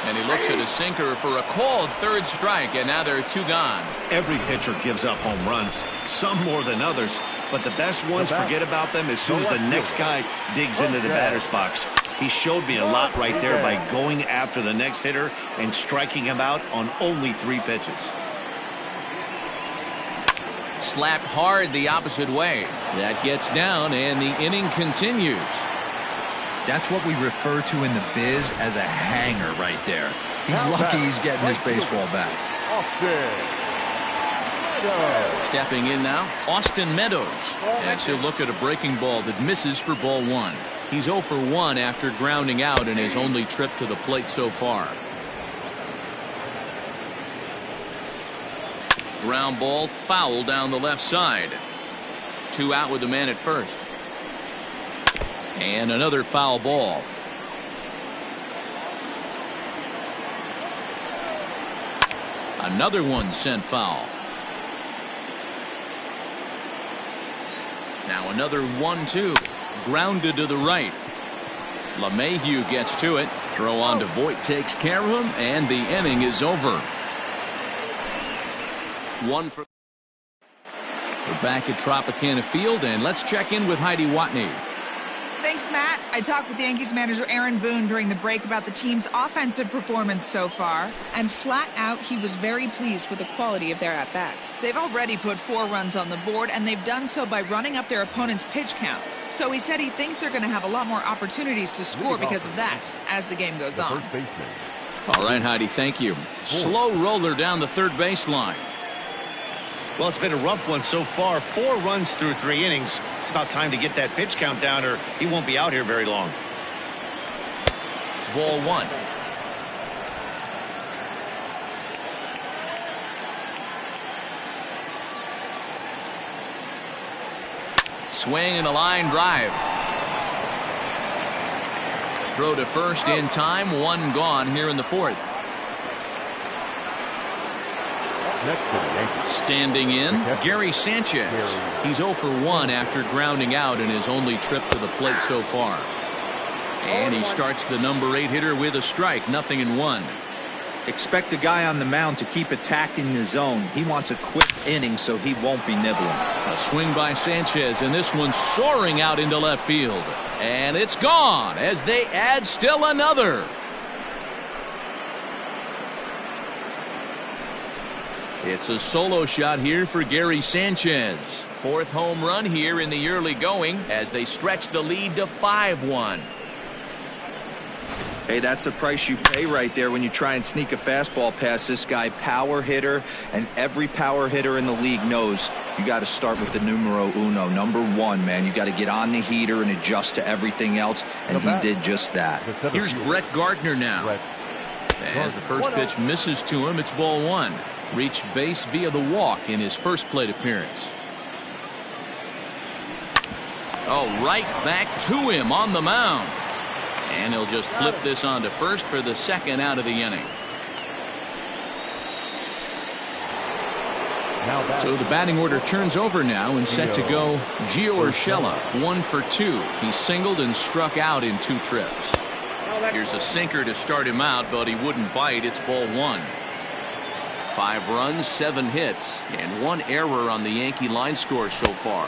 And he looks at a sinker for a called third strike, and now there are 2 gone. Every pitcher gives up home runs, some more than others, but the best ones forget about them as soon as the next guy digs into the batter's box. He showed me a lot right there by going after the next hitter and striking him out on only 3 pitches. Slapped hard the opposite way. That gets down, and the inning continues. That's what we refer to in the biz as a hanger right there. He's lucky he's getting his baseball back. Stepping in now, Austin Meadows. And he'll look at a breaking ball that misses for ball 1. He's 0 for 1 after grounding out in his only trip to the plate so far. Ground ball foul down the left side. 2 out with the man at first. And another foul ball. Another one sent foul. Now another 1-2. Grounded to the right. LeMahieu gets to it. Throw on to Voit takes care of him, and the inning is over. One for. We're back at Tropicana Field, and let's check in with Heidi Watney. Thanks, Matt. I talked with Yankees manager Aaron Boone during the break about the team's offensive performance so far, and flat out, he was very pleased with the quality of their at-bats. They've already put 4 runs on the board, and they've done so by running up their opponent's pitch count. So he said he thinks they're going to have a lot more opportunities to score because of that as the game goes on. All right, Heidi, thank you. Slow roller down the third baseline. Well, it's been a rough one so far. 4 runs through 3 innings. It's about time to get that pitch count down, or he won't be out here very long. Ball 1. Swing and a line drive. Throw to first in time. 1 gone here in the 4th. Standing in, Gary Sanchez. He's 0 for 1 after grounding out in his only trip to the plate so far. And he starts the number 8 hitter with a strike, 0-1. Expect the guy on the mound to keep attacking the zone. He wants a quick inning, so he won't be nibbling. A swing by Sanchez, and this one's soaring out into left field. And it's gone as they add still another. It's a solo shot here for Gary Sanchez. 4th home run here in the early going as they stretch the lead to 5-1. Hey, that's the price you pay right there when you try and sneak a fastball past this guy. Power hitter, and every power hitter in the league knows you got to start with the numero uno, number 1, man. You got to get on the heater and adjust to everything else, and he did just that. Here's Brett Gardner now. As the first pitch misses to him, it's ball 1. Reached base via the walk in his first plate appearance. Oh, right back to him on the mound. And he'll just flip this on to first for the 2nd out of the inning. So the batting order turns over now, and set to go Gio Urshela, 1 for 2. He singled and struck out in 2 trips. Here's a sinker to start him out, but he wouldn't bite. It's ball 1. 5 runs, 7 hits, and 1 error on the Yankee line score so far.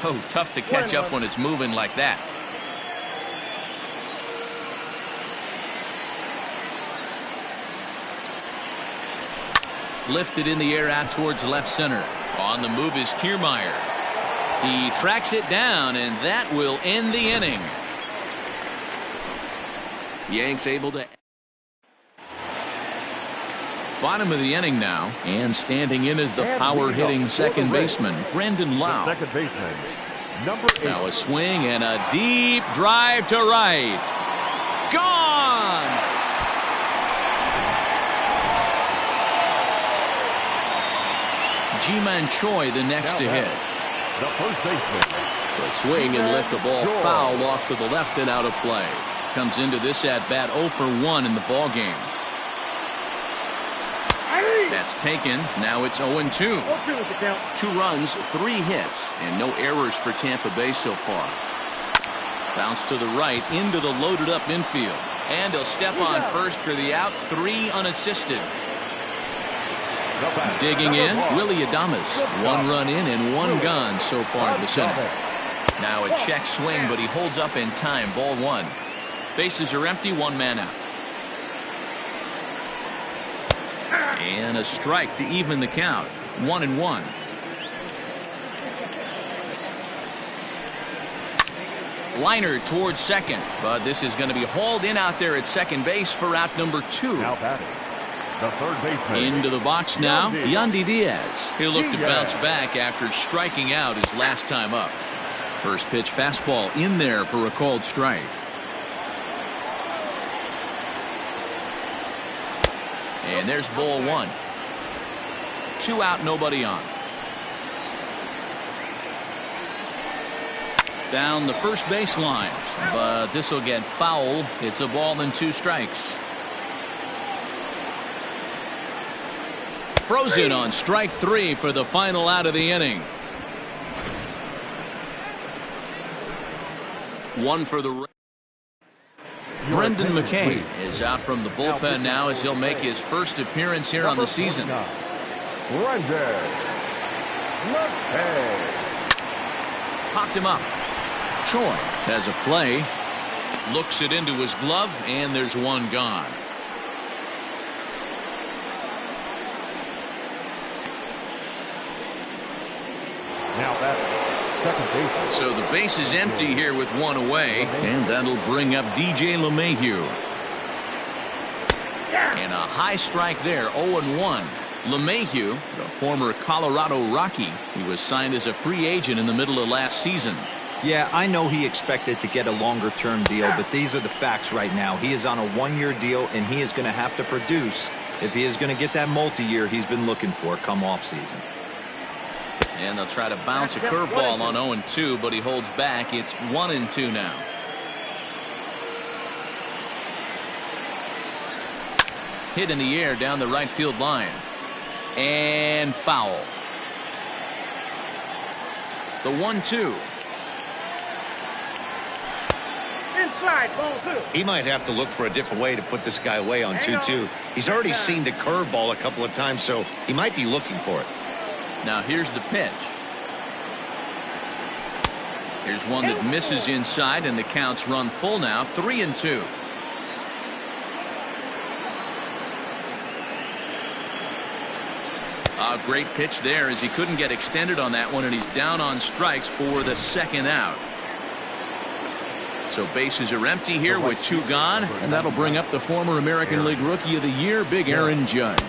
Oh, tough to catch up when it's moving like that. Lifted in the air out towards left center. On the move is Kiermaier. He tracks it down, and that will end the inning. Yanks able to. Bottom of the inning now, and standing in is the power-hitting second baseman, Brendan Lau. Second baseman, number 8. Now a swing and a deep drive to right. Gone! Ji-Man Choi the next to hit. The first baseman. The swing and lift the ball foul off to the left and out of play. Comes into this at-bat 0 for 1 in the ball game. That's taken. Now it's 0-2. 2 runs, 3 hits, and no errors for Tampa Bay so far. Bounce to the right into the loaded up infield. And he'll step on first for the out. 3 unassisted. Digging in, Willie Adames. 1 run in and 1 gone so far this inning. Now a check swing, but he holds up in time. Ball 1. Bases are empty, 1 man out. And a strike to even the count. 1-1. Liner towards second, but this is going to be hauled in out there at second base for out number 2. Now batting, the third baseman. Into the box now, Yandy Diaz. He'll look to bounce back after striking out his last time up. First pitch fastball in there for a called strike. And there's ball 1. 2 out, nobody on. Down the first baseline, but this will get foul. It's a ball and 2 strikes. Frozen on strike 3 for the final out of the inning. 1 for the. Brendan McKay is out from the bullpen now as he'll make his first appearance here on the season. Popped him up. Choi has a play. Looks it into his glove, and there's one gone. Now that's second base. So the base is empty here with one away, and that'll bring up DJ LeMahieu. And a high strike there, 0-1. LeMahieu, the former Colorado Rocky, he was signed as a free agent in the middle of last season. Yeah, I know he expected to get a longer-term deal, but these are the facts right now. He is on a one-year deal, and he is going to have to produce if he is going to get that multi-year he's been looking for come off-season. And they'll try to bounce a curveball on 0-2, but he holds back. It's 1-2 now. Hit in the air down the right field line. And foul. The 1-2. Inside, ball 2. He might have to look for a different way to put this guy away on 2-2. He's already seen the curveball a couple of times, so he might be looking for it. Now here's the pitch. Here's one that misses inside, and the count's run full now, 3-2. A great pitch there as he couldn't get extended on that one, and he's down on strikes for the second out. So bases are empty here with two gone, and that'll bring up the former American League Rookie of the Year, Big Aaron Judge.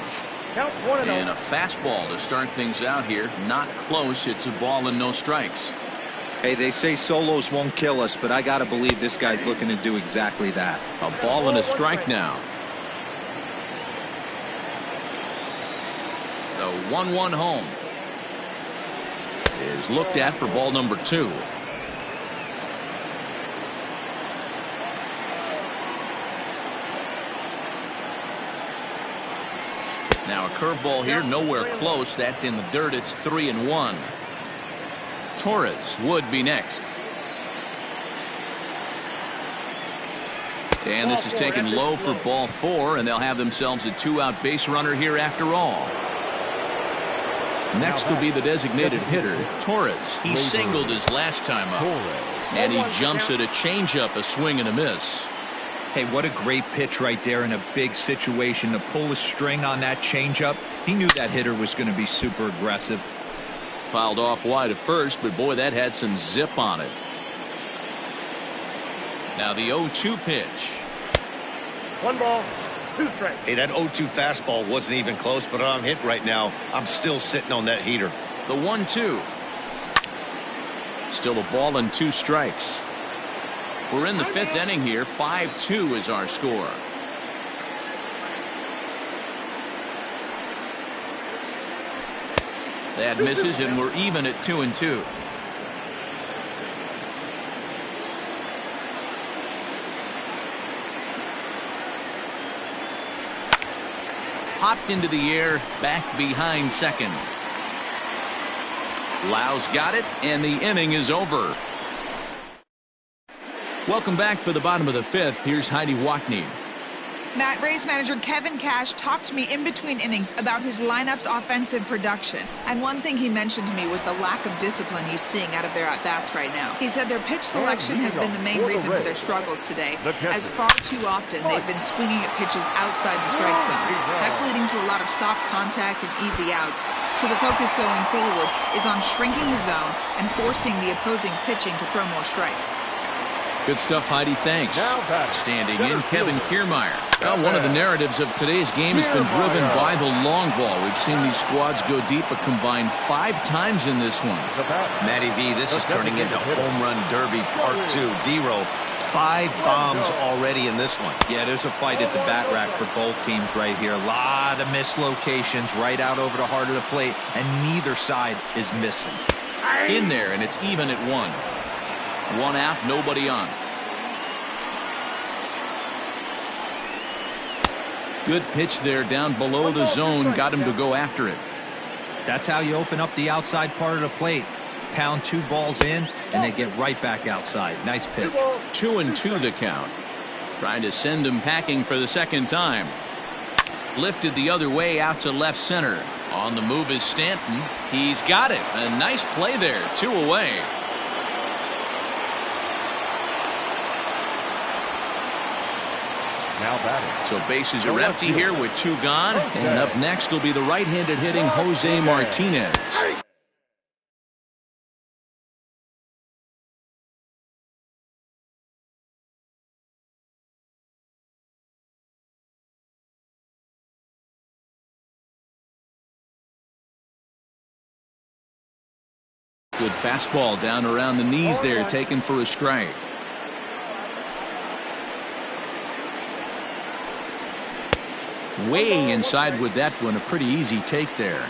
And a fastball to start things out here. Not close. It's a ball and no strikes. Hey, they say solos won't kill us, but I got to believe this guy's looking to do exactly that. A ball and a strike now. The 1-1 home is looked at for ball number 2. Now a curveball here, nowhere close. That's in the dirt. It's 3-1. Torres would be next. And this is taken low for ball 4, and they'll have themselves a 2-out base runner here after all. Next will be the designated hitter, Torres. He singled his last time up. And he jumps at a changeup, a swing and a miss. Hey, what a great pitch right there in a big situation to pull a string on that changeup. He knew that hitter was going to be super aggressive. Fouled off wide at first, but boy, that had some zip on it. Now the 0-2 pitch. 1 ball, 2 strikes. Hey, that 0-2 fastball wasn't even close, but I'm hit right now. I'm still sitting on that heater. The 1-2. Still a ball and 2 strikes. We're in the 5th inning here. 5-2 is our score. That misses, and we're even at 2-2. Popped into the air, back behind second. Lau's got it, and the inning is over. Welcome back for the bottom of the 5th. Here's Heidi Watney. Matt, Rays manager Kevin Cash talked to me in between innings about his lineup's offensive production. And one thing he mentioned to me was the lack of discipline he's seeing out of their at-bats right now. He said their pitch selection has been the main reason for their struggles today, as far too often they've been swinging at pitches outside the strike zone. That's leading to a lot of soft contact and easy outs. So the focus going forward is on shrinking the zone and forcing the opposing pitching to throw more strikes. Good stuff, Heidi. Thanks. Standing in, Kevin Kiermaier. Well, one of the narratives of today's game has been driven by the long ball. We've seen these squads go deep, but combined 5 times in this one. Matty V, this is turning into home run derby part 2. D-Row, 5 bombs already in this one. Yeah, there's a fight at the bat rack for both teams right here. A lot of mislocations right out over the heart of the plate, and neither side is missing. In there, and it's even at 1. 1 out, nobody on. Good pitch there down below the zone. Got him to go after it. That's how you open up the outside part of the plate. Pound 2 balls in, and they get right back outside. Nice pitch. 2-2 the count. Trying to send him packing for the second time. Lifted the other way out to left center. On the move is Stanton. He's got it. A nice play there. 2 away. Now batting. So bases are empty here with 2 gone. And up next will be the right-handed hitting Jose Martinez. Good fastball down around the knees there, taken for a strike. Way inside with that one, a pretty easy take there.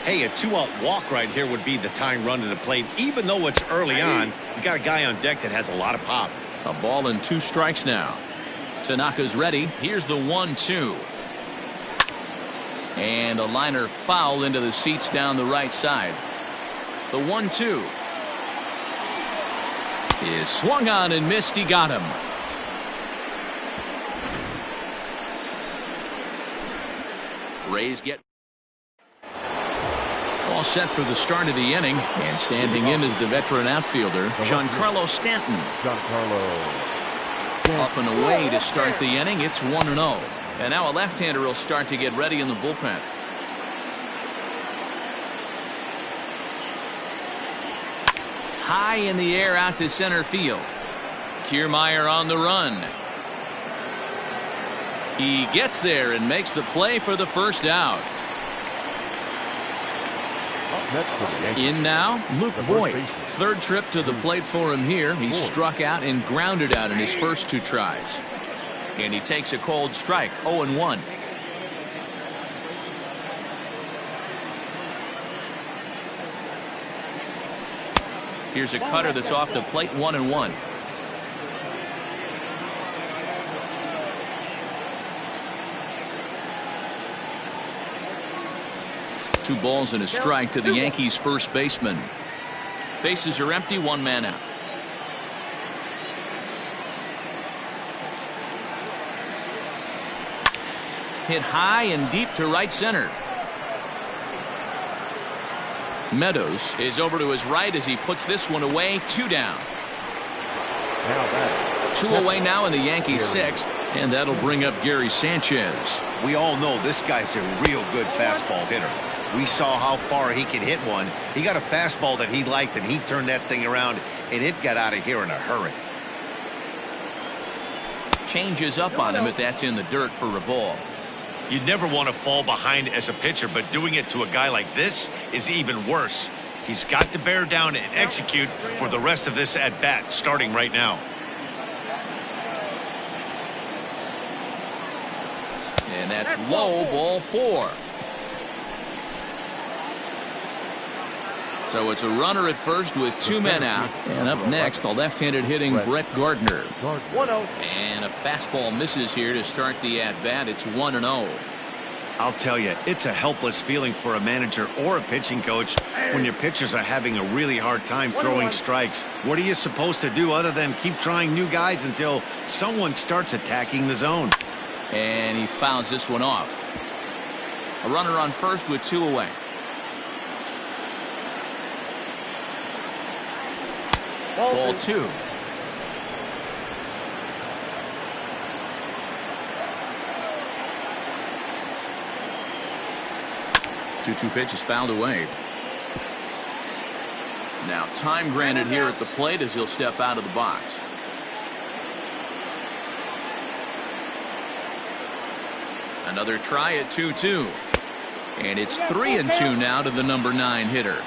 Hey, a 2-out walk right here would be the tying run to the plate. Even though it's early on, you got a guy on deck that has a lot of pop. A ball and 2 strikes now. Tanaka's ready. Here's the 1-2. And a liner foul into the seats down the right side. The 1-2 is swung on and missed. He got him. Rays get all set for the start of the inning, and standing in is the veteran outfielder Giancarlo Stanton. Up and away to start the inning. It's 1-0, and now a left-hander will start to get ready in the bullpen. High in the air out to center field. Kiermaier on the run. He gets there and makes the play for the first out. In now, Luke Voigt. 3rd trip to the plate for him here. He struck out and grounded out in his first 2 tries. And he takes a cold strike, 0-1. Here's a cutter that's off the plate, 1-1. Two balls and a strike to the Yankees' first baseman. Bases are empty, 1 man out. Hit high and deep to right center. Meadows is over to his right as he puts this one away. 2 down. 2 away now in the Yankees' 6th, and that'll bring up Gary Sanchez. We all know this guy's a real good fastball hitter. We saw how far he can hit one. He got a fastball that he liked, and he turned that thing around, and it got out of here in a hurry. Changes up on him, but that's in the dirt for a ball. You'd never want to fall behind as a pitcher, but doing it to a guy like this is even worse. He's got to bear down and execute for the rest of this at-bat, starting right now. And that's low, ball 4. So it's a runner at first with 2 men out. And up next, the left-handed hitting Brett Gardner. And a fastball misses here to start the at-bat. It's 1-0. I'll tell you, it's a helpless feeling for a manager or a pitching coach when your pitchers are having a really hard time throwing strikes. What are you supposed to do other than keep trying new guys until someone starts attacking the zone? And he fouls this one off. A runner on first with 2 away. Ball 2. Two pitch is fouled away. Now time granted here at the plate as he'll step out of the box. Another try at 2-2. And it's 3-2 now to the number 9 hitter.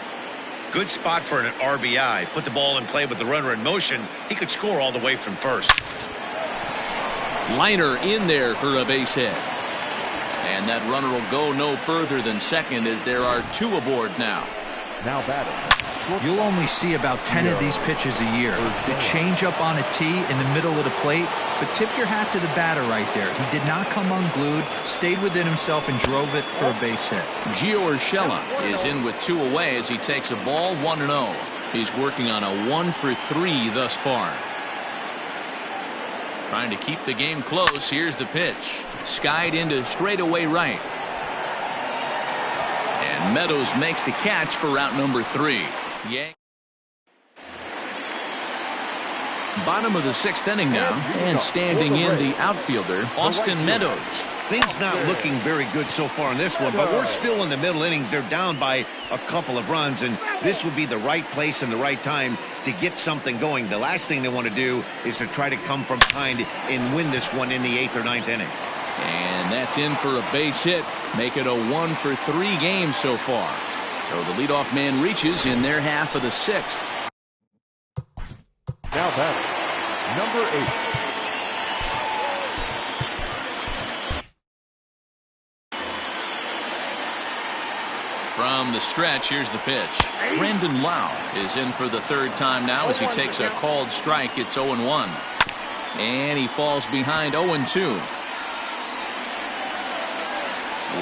Good spot for an RBI. Put the ball in play with the runner in motion. He could score all the way from first. Liner in there for a base hit. And that runner will go no further than second as there are 2 aboard now. Now batting. You'll only see about 10 of these pitches a year. The change up on a tee in the middle of the plate. But tip your hat to the batter right there. He did not come unglued, stayed within himself, and drove it for a base hit. Gio Urshela is in with 2 away as he takes a ball, 1-0. He's working on a 1-for-3 thus far. Trying to keep the game close. Here's the pitch. Skied into straightaway right. Meadows makes the catch for route number 3. Bottom of the 6th inning now, and standing in the outfielder, Austin Meadows. Things not looking very good so far in this one, but we're still in the middle innings. They're down by a couple of runs, and this would be the right place and the right time to get something going. The last thing they want to do is to try to come from behind and win this one in the 8th or 9th inning. And that's in for a base hit. Make it a 1 for 3 games so far. So the leadoff man reaches in their half of the 6th. Now batting, number 8. From the stretch, here's the pitch. Brandon Lau is in for the 3rd time now as he takes a called strike. It's 0-1. And he falls behind 0-2.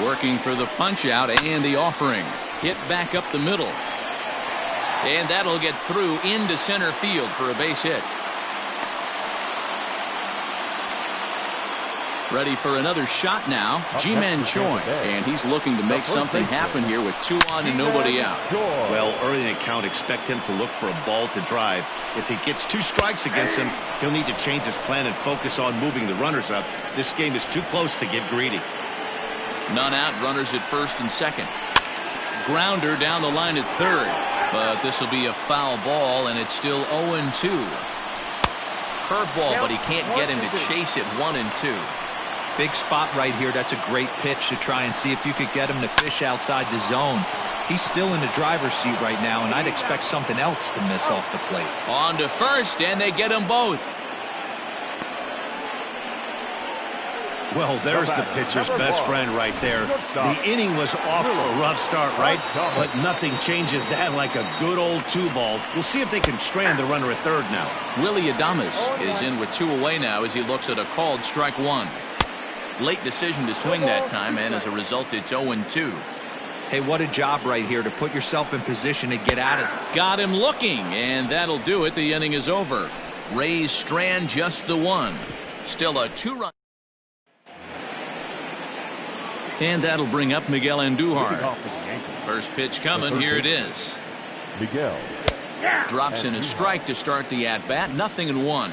Working for the punch out and the offering. Hit back up the middle. And that'll get through into center field for a base hit. Ready for another shot now, Ji-Man Choi. And he's looking to make something happen here with 2 on and nobody out. Well, early in the count, expect him to look for a ball to drive. If he gets 2 strikes against him, he'll need to change his plan and focus on moving the runners up. This game is too close to get greedy. None out, runners at 1st and 2nd. Grounder down the line at 3rd. But this will be a foul ball, and it's still 0-2. Curveball, but he can't get him to chase it 1-2. Big spot right here. That's a great pitch to try and see if you could get him to fish outside the zone. He's still in the driver's seat right now, and I'd expect something else to miss off the plate. On to 1st, and they get them both. Well, there's the pitcher's best friend right there. The inning was off to a rough start, right? But nothing changes that like a good old 2-ball. We'll see if they can strand the runner at 3rd now. Willie Adames is in with 2 away now as he looks at a called strike 1. Late decision to swing that time, and as a result, it's 0-2. Hey, what a job right here to put yourself in position to get at it. Got him looking, and that'll do it. The inning is over. Rays strand just the 1. Still a 2-run. And that'll bring up Miguel Andujar. First pitch coming. Here it is. Miguel drops in a strike to start the at-bat. 0-1.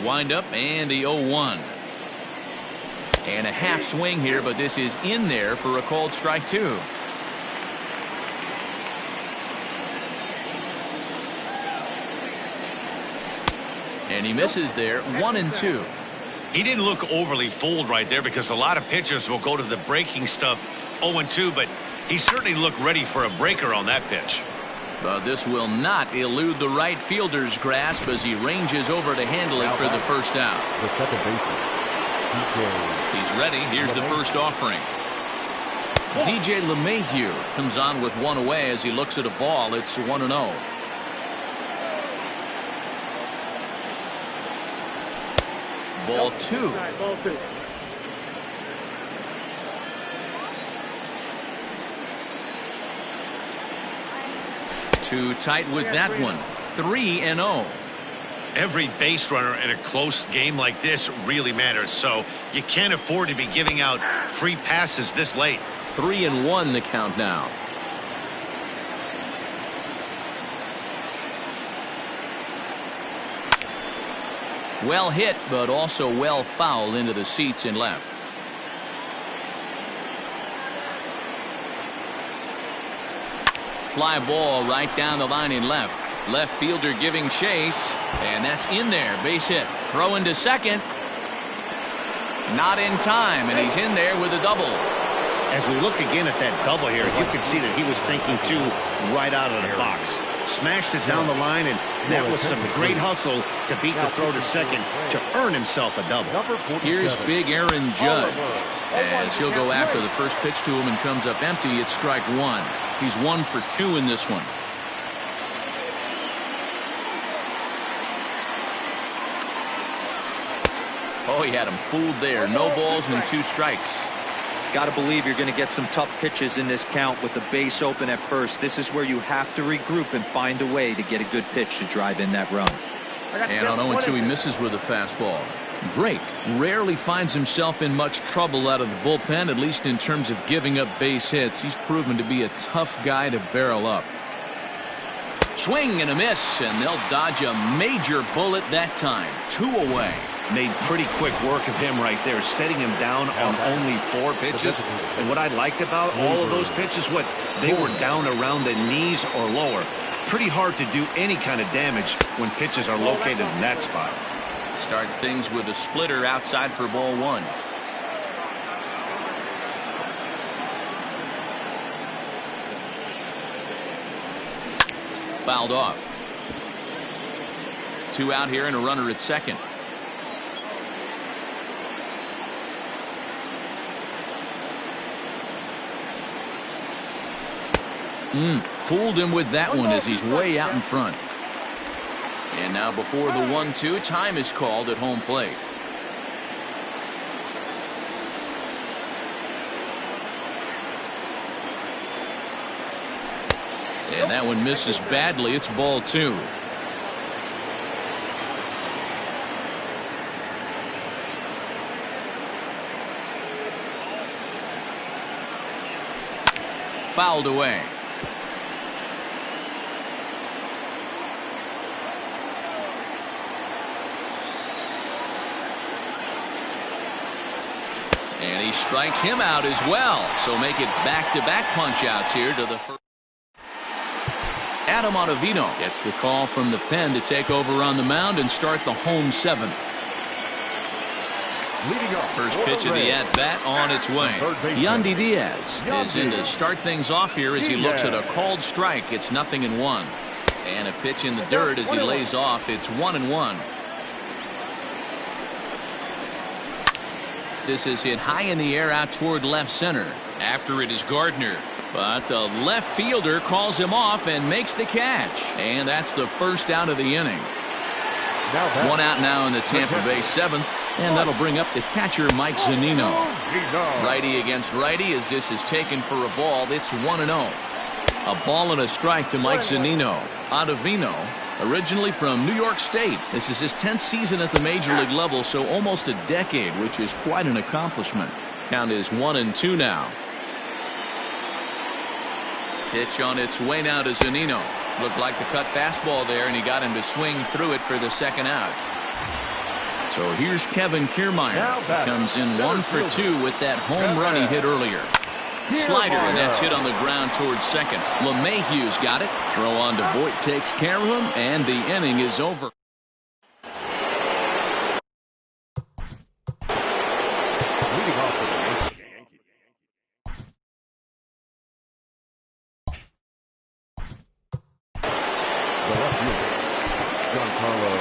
Windup and the 0-1. And a half swing here, but this is in there for a called strike 2. And he misses there. 1-2. He didn't look overly fooled right there because a lot of pitchers will go to the breaking stuff 0-2, but he certainly looked ready for a breaker on that pitch. But this will not elude the right fielder's grasp as he ranges over to handle it for the 1st out. The second baseman, He's ready. Here's the first offering. DJ LeMahieu comes on with 1 away as he looks at a ball. It's 1-0. Ball 2. Ball 2. Too tight with that one. 3-0. Every base runner in a close game like this really matters, so you can't afford to be giving out free passes this late. 3-1 the count now. Well hit, but also well fouled into the seats in left. Fly ball right down the line in left. Left fielder giving chase, and that's in there. Base hit. Throw into second. Not in time, and he's in there with a double. As we look again at that double here, you can see that he was thinking too right out of the box. Smashed it down the line, and that was some great hustle to beat the throw to second to earn himself a double. Here's big Aaron Judge as he'll go after the first pitch to him and comes up empty. It's strike 1. He's 1 for 2 in this one. Oh, he had him fooled there. No balls and 2 strikes. Got to believe you're going to get some tough pitches in this count with the base open at first. This is where you have to regroup and find a way to get a good pitch to drive in that run. And on 0-2, he misses with a fastball. Drake rarely finds himself in much trouble out of the bullpen, at least in terms of giving up base hits. He's proven to be a tough guy to barrel up. Swing and a miss, and they'll dodge a major bullet that time. 2 away. Made pretty quick work of him right there, setting him down on only 4 pitches. And what I liked about all of those pitches, they were down around the knees or lower. Pretty hard to do any kind of damage when pitches are located in that spot. Starts things with a splitter outside for ball 1. Fouled off. 2 out here and a runner at second. Fooled him with that one as he's way out in front. And now before the 1-2, time is called at home plate. And that one misses badly. It's ball 2. Fouled away. And he strikes him out as well. So make it back-to-back punch-outs here to the first. Adam Ottavino gets the call from the pen to take over on the mound and start the home 7th. First pitch of the at-bat on its way. Yandy Diaz is in to start things off here as he looks at a called strike. It's 0-1. And a pitch in the dirt as he lays off. It's 1-1. This is hit high in the air out toward left center. After it is Gardner. But the left fielder calls him off and makes the catch. And that's the first out of the inning. 1 out now in the Tampa Bay 7th. And that'll bring up the catcher, Mike Zunino. Righty against righty as this is taken for a ball. It's 1-0. A ball and a strike to Mike Zunino. Ottavino, originally from New York State. This is his 10th season at the major league level, so almost a decade, which is quite an accomplishment. Count is 1-2 now. Pitch on its way now to Zunino. Looked like the cut fastball there, and he got him to swing through it for the second out. So here's Kevin Kiermaier. He comes in 1 for 2 with that home run he hit earlier. Slider, and that's hit on the ground towards second. LeMahieu's got it. Throw on to Voit takes care of him, and the inning is over. Leading off for the Yankees. The left fielder, Giancarlo.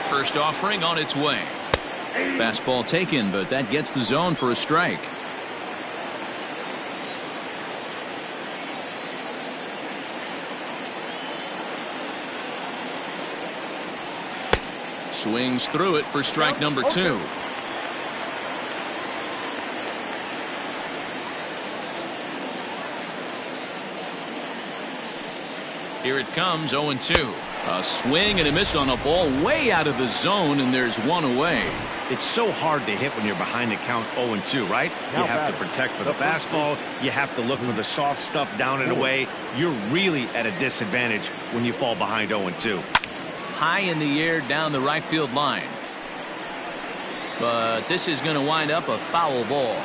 First offering on its way. Fastball taken, but that gets the zone for a strike. Swings through it for strike number 2. Here it comes, 0-2. A swing and a miss on a ball way out of the zone, and there's 1 away. It's so hard to hit when you're behind the count 0-2, right? You have to protect for the fastball. You have to look for the soft stuff down and away. You're really at a disadvantage when you fall behind 0-2. High in the air down the right field line. But this is going to wind up a foul ball.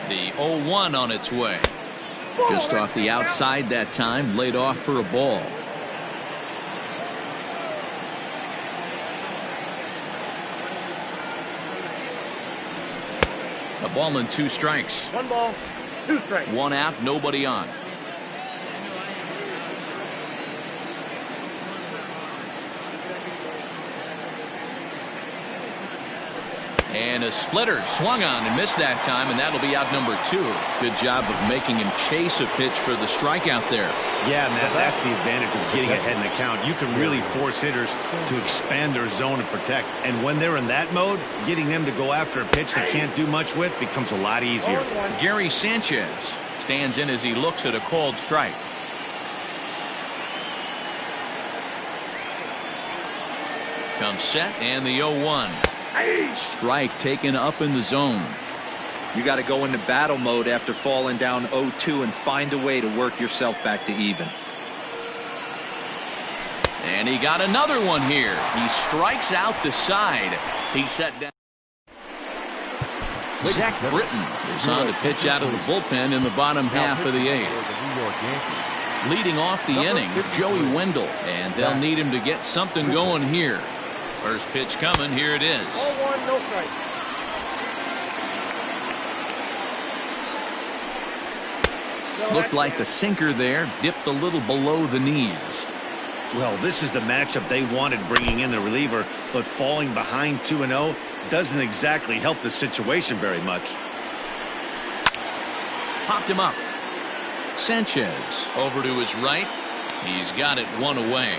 The 0-1 on its way. Just off the outside that time, laid off for a ball. A ball and 2 strikes. 1 ball, 2 strikes. 1 out, nobody on. And a splitter swung on and missed that time, and that'll be out number 2. Good job of making him chase a pitch for the strikeout there. Yeah, Matt, that's the advantage of getting ahead in the count. You can really force hitters to expand their zone and protect. And when they're in that mode, getting them to go after a pitch they can't do much with becomes a lot easier. Gary Sanchez stands in as he looks at a called strike. Comes set, and the 0-1. Strike taken up in the zone. You got to go into battle mode after falling down 0-2 and find a way to work yourself back to even. And he got another one here. He strikes out the side. He's set down. Zach Britton is on to pitch out of the bullpen in the bottom half of the 8th. Leading off the inning, Joey Wendell, and they'll need him to get something going here. First pitch coming. Here it is. 0-1, no strike. Looked like the sinker there, dipped a little below the knees. Well, this is the matchup they wanted bringing in the reliever, but falling behind 2-0 doesn't exactly help the situation very much. Popped him up. Sanchez over to his right. He's got it one away.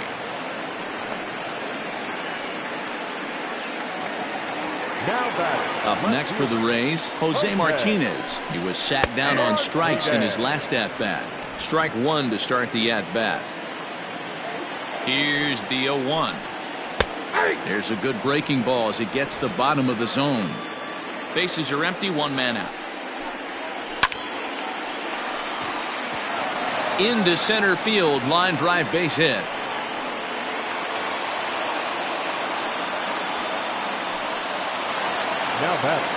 Up next for the Rays, Jose Martinez. He was sat down on strikes in his last at-bat. Strike 1 to start the at-bat. Here's the 0-1. There's a good breaking ball as it gets the bottom of the zone. Bases are empty, 1 man out. Into center field, line drive, base hit. Now batting,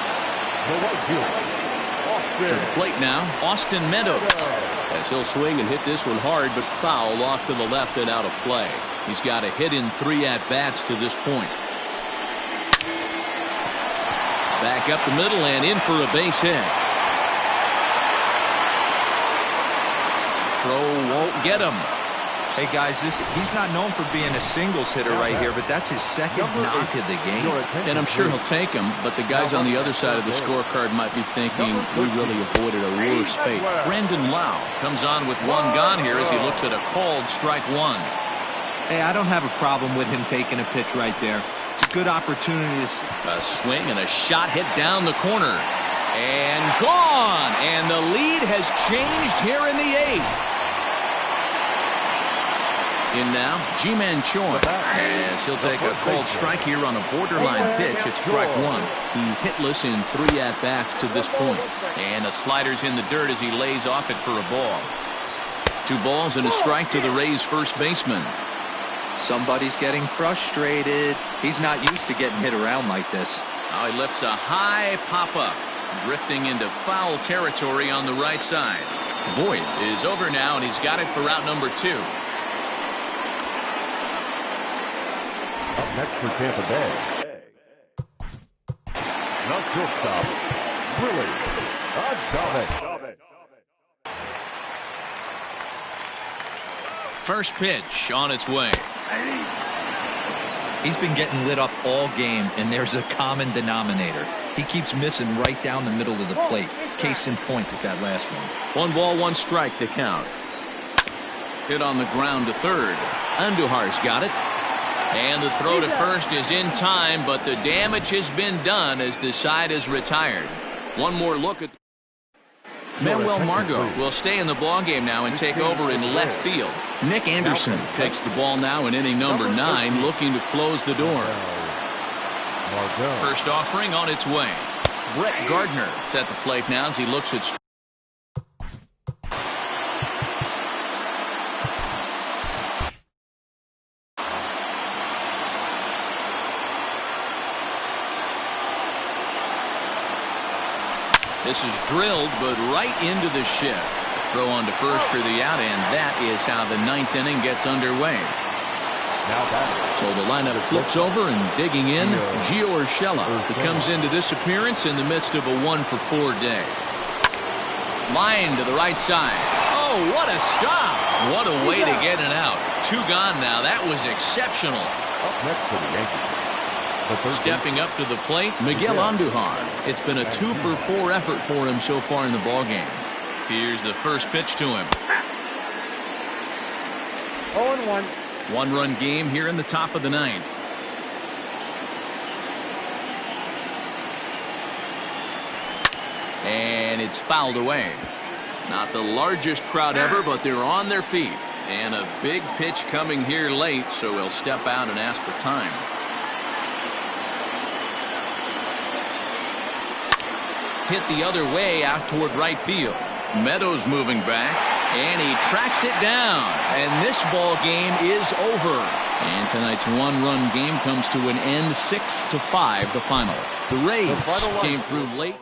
the right fielder, To the plate now, Austin Meadows. As he'll swing and hit this one hard, but foul off to the left and out of play. He's got a hit in 3 at-bats to this point. Back up the middle and in for a base hit. Throw won't get him. Hey guys, he's not known for being a singles hitter right here, but that's his second knock of the game. And I'm sure he'll take him, but the guys on the other side of the scorecard might be thinking we really avoided a worse fate. Brandon Lau comes on with 1 gone here as he looks at a called strike 1. Hey, I don't have a problem with him taking a pitch right there. It's a good opportunity. A swing and a shot hit down the corner. And gone! And the lead has changed here in the 8th. In now, G-Man Choi, as he'll take a called strike here on a borderline pitch at strike 1. He's hitless in 3 at-bats to this point. And a slider's in the dirt as he lays off it for a ball. 2 balls and a strike to the Rays' first baseman. Somebody's getting frustrated. He's not used to getting hit around like this. Now he lifts a high pop-up, drifting into foul territory on the right side. Voit is over now, and he's got it for out number 2. Up next for Tampa Bay. Not shortstop, Willie Adames. First pitch on its way. He's been getting lit up all game, and there's a common denominator. He keeps missing right down the middle of the plate. Case in point with that last one. 1 ball, 1 strike to count. Hit on the ground to third. Andujar's got it. And the throw to first is in time, but the damage has been done as the side is retired. One more look at Manuel Margot will stay in the ballgame now and take over in left field. Nick Anderson takes the ball now in inning number 9, looking to close the door. First offering on its way. Brett Gardner is at the plate now as he looks at. This is drilled, but right into the shift. Throw on to first for the out, and that is how the 9th inning gets underway. So the lineup flips over, and digging in, Gio Urshela, who comes into this appearance in the midst of a 1-for-4 day. Line to the right side. Oh, what a stop! What a way to get it out. 2 gone now. That was exceptional. Up next for the Yankees. Stepping up to the plate, Miguel Andujar. It's been a 2-for-4 effort for him so far in the ballgame. Here's the first pitch to him. 0-1. One-run game here in the top of the ninth. And it's fouled away. Not the largest crowd ever, but they're on their feet. And a big pitch coming here late, so he'll step out and ask for time. Hit the other way out toward right field. Meadows moving back, and he tracks it down. And this ball game is over. And tonight's one-run game comes to an end, 6-5 the final. The Rays came through late.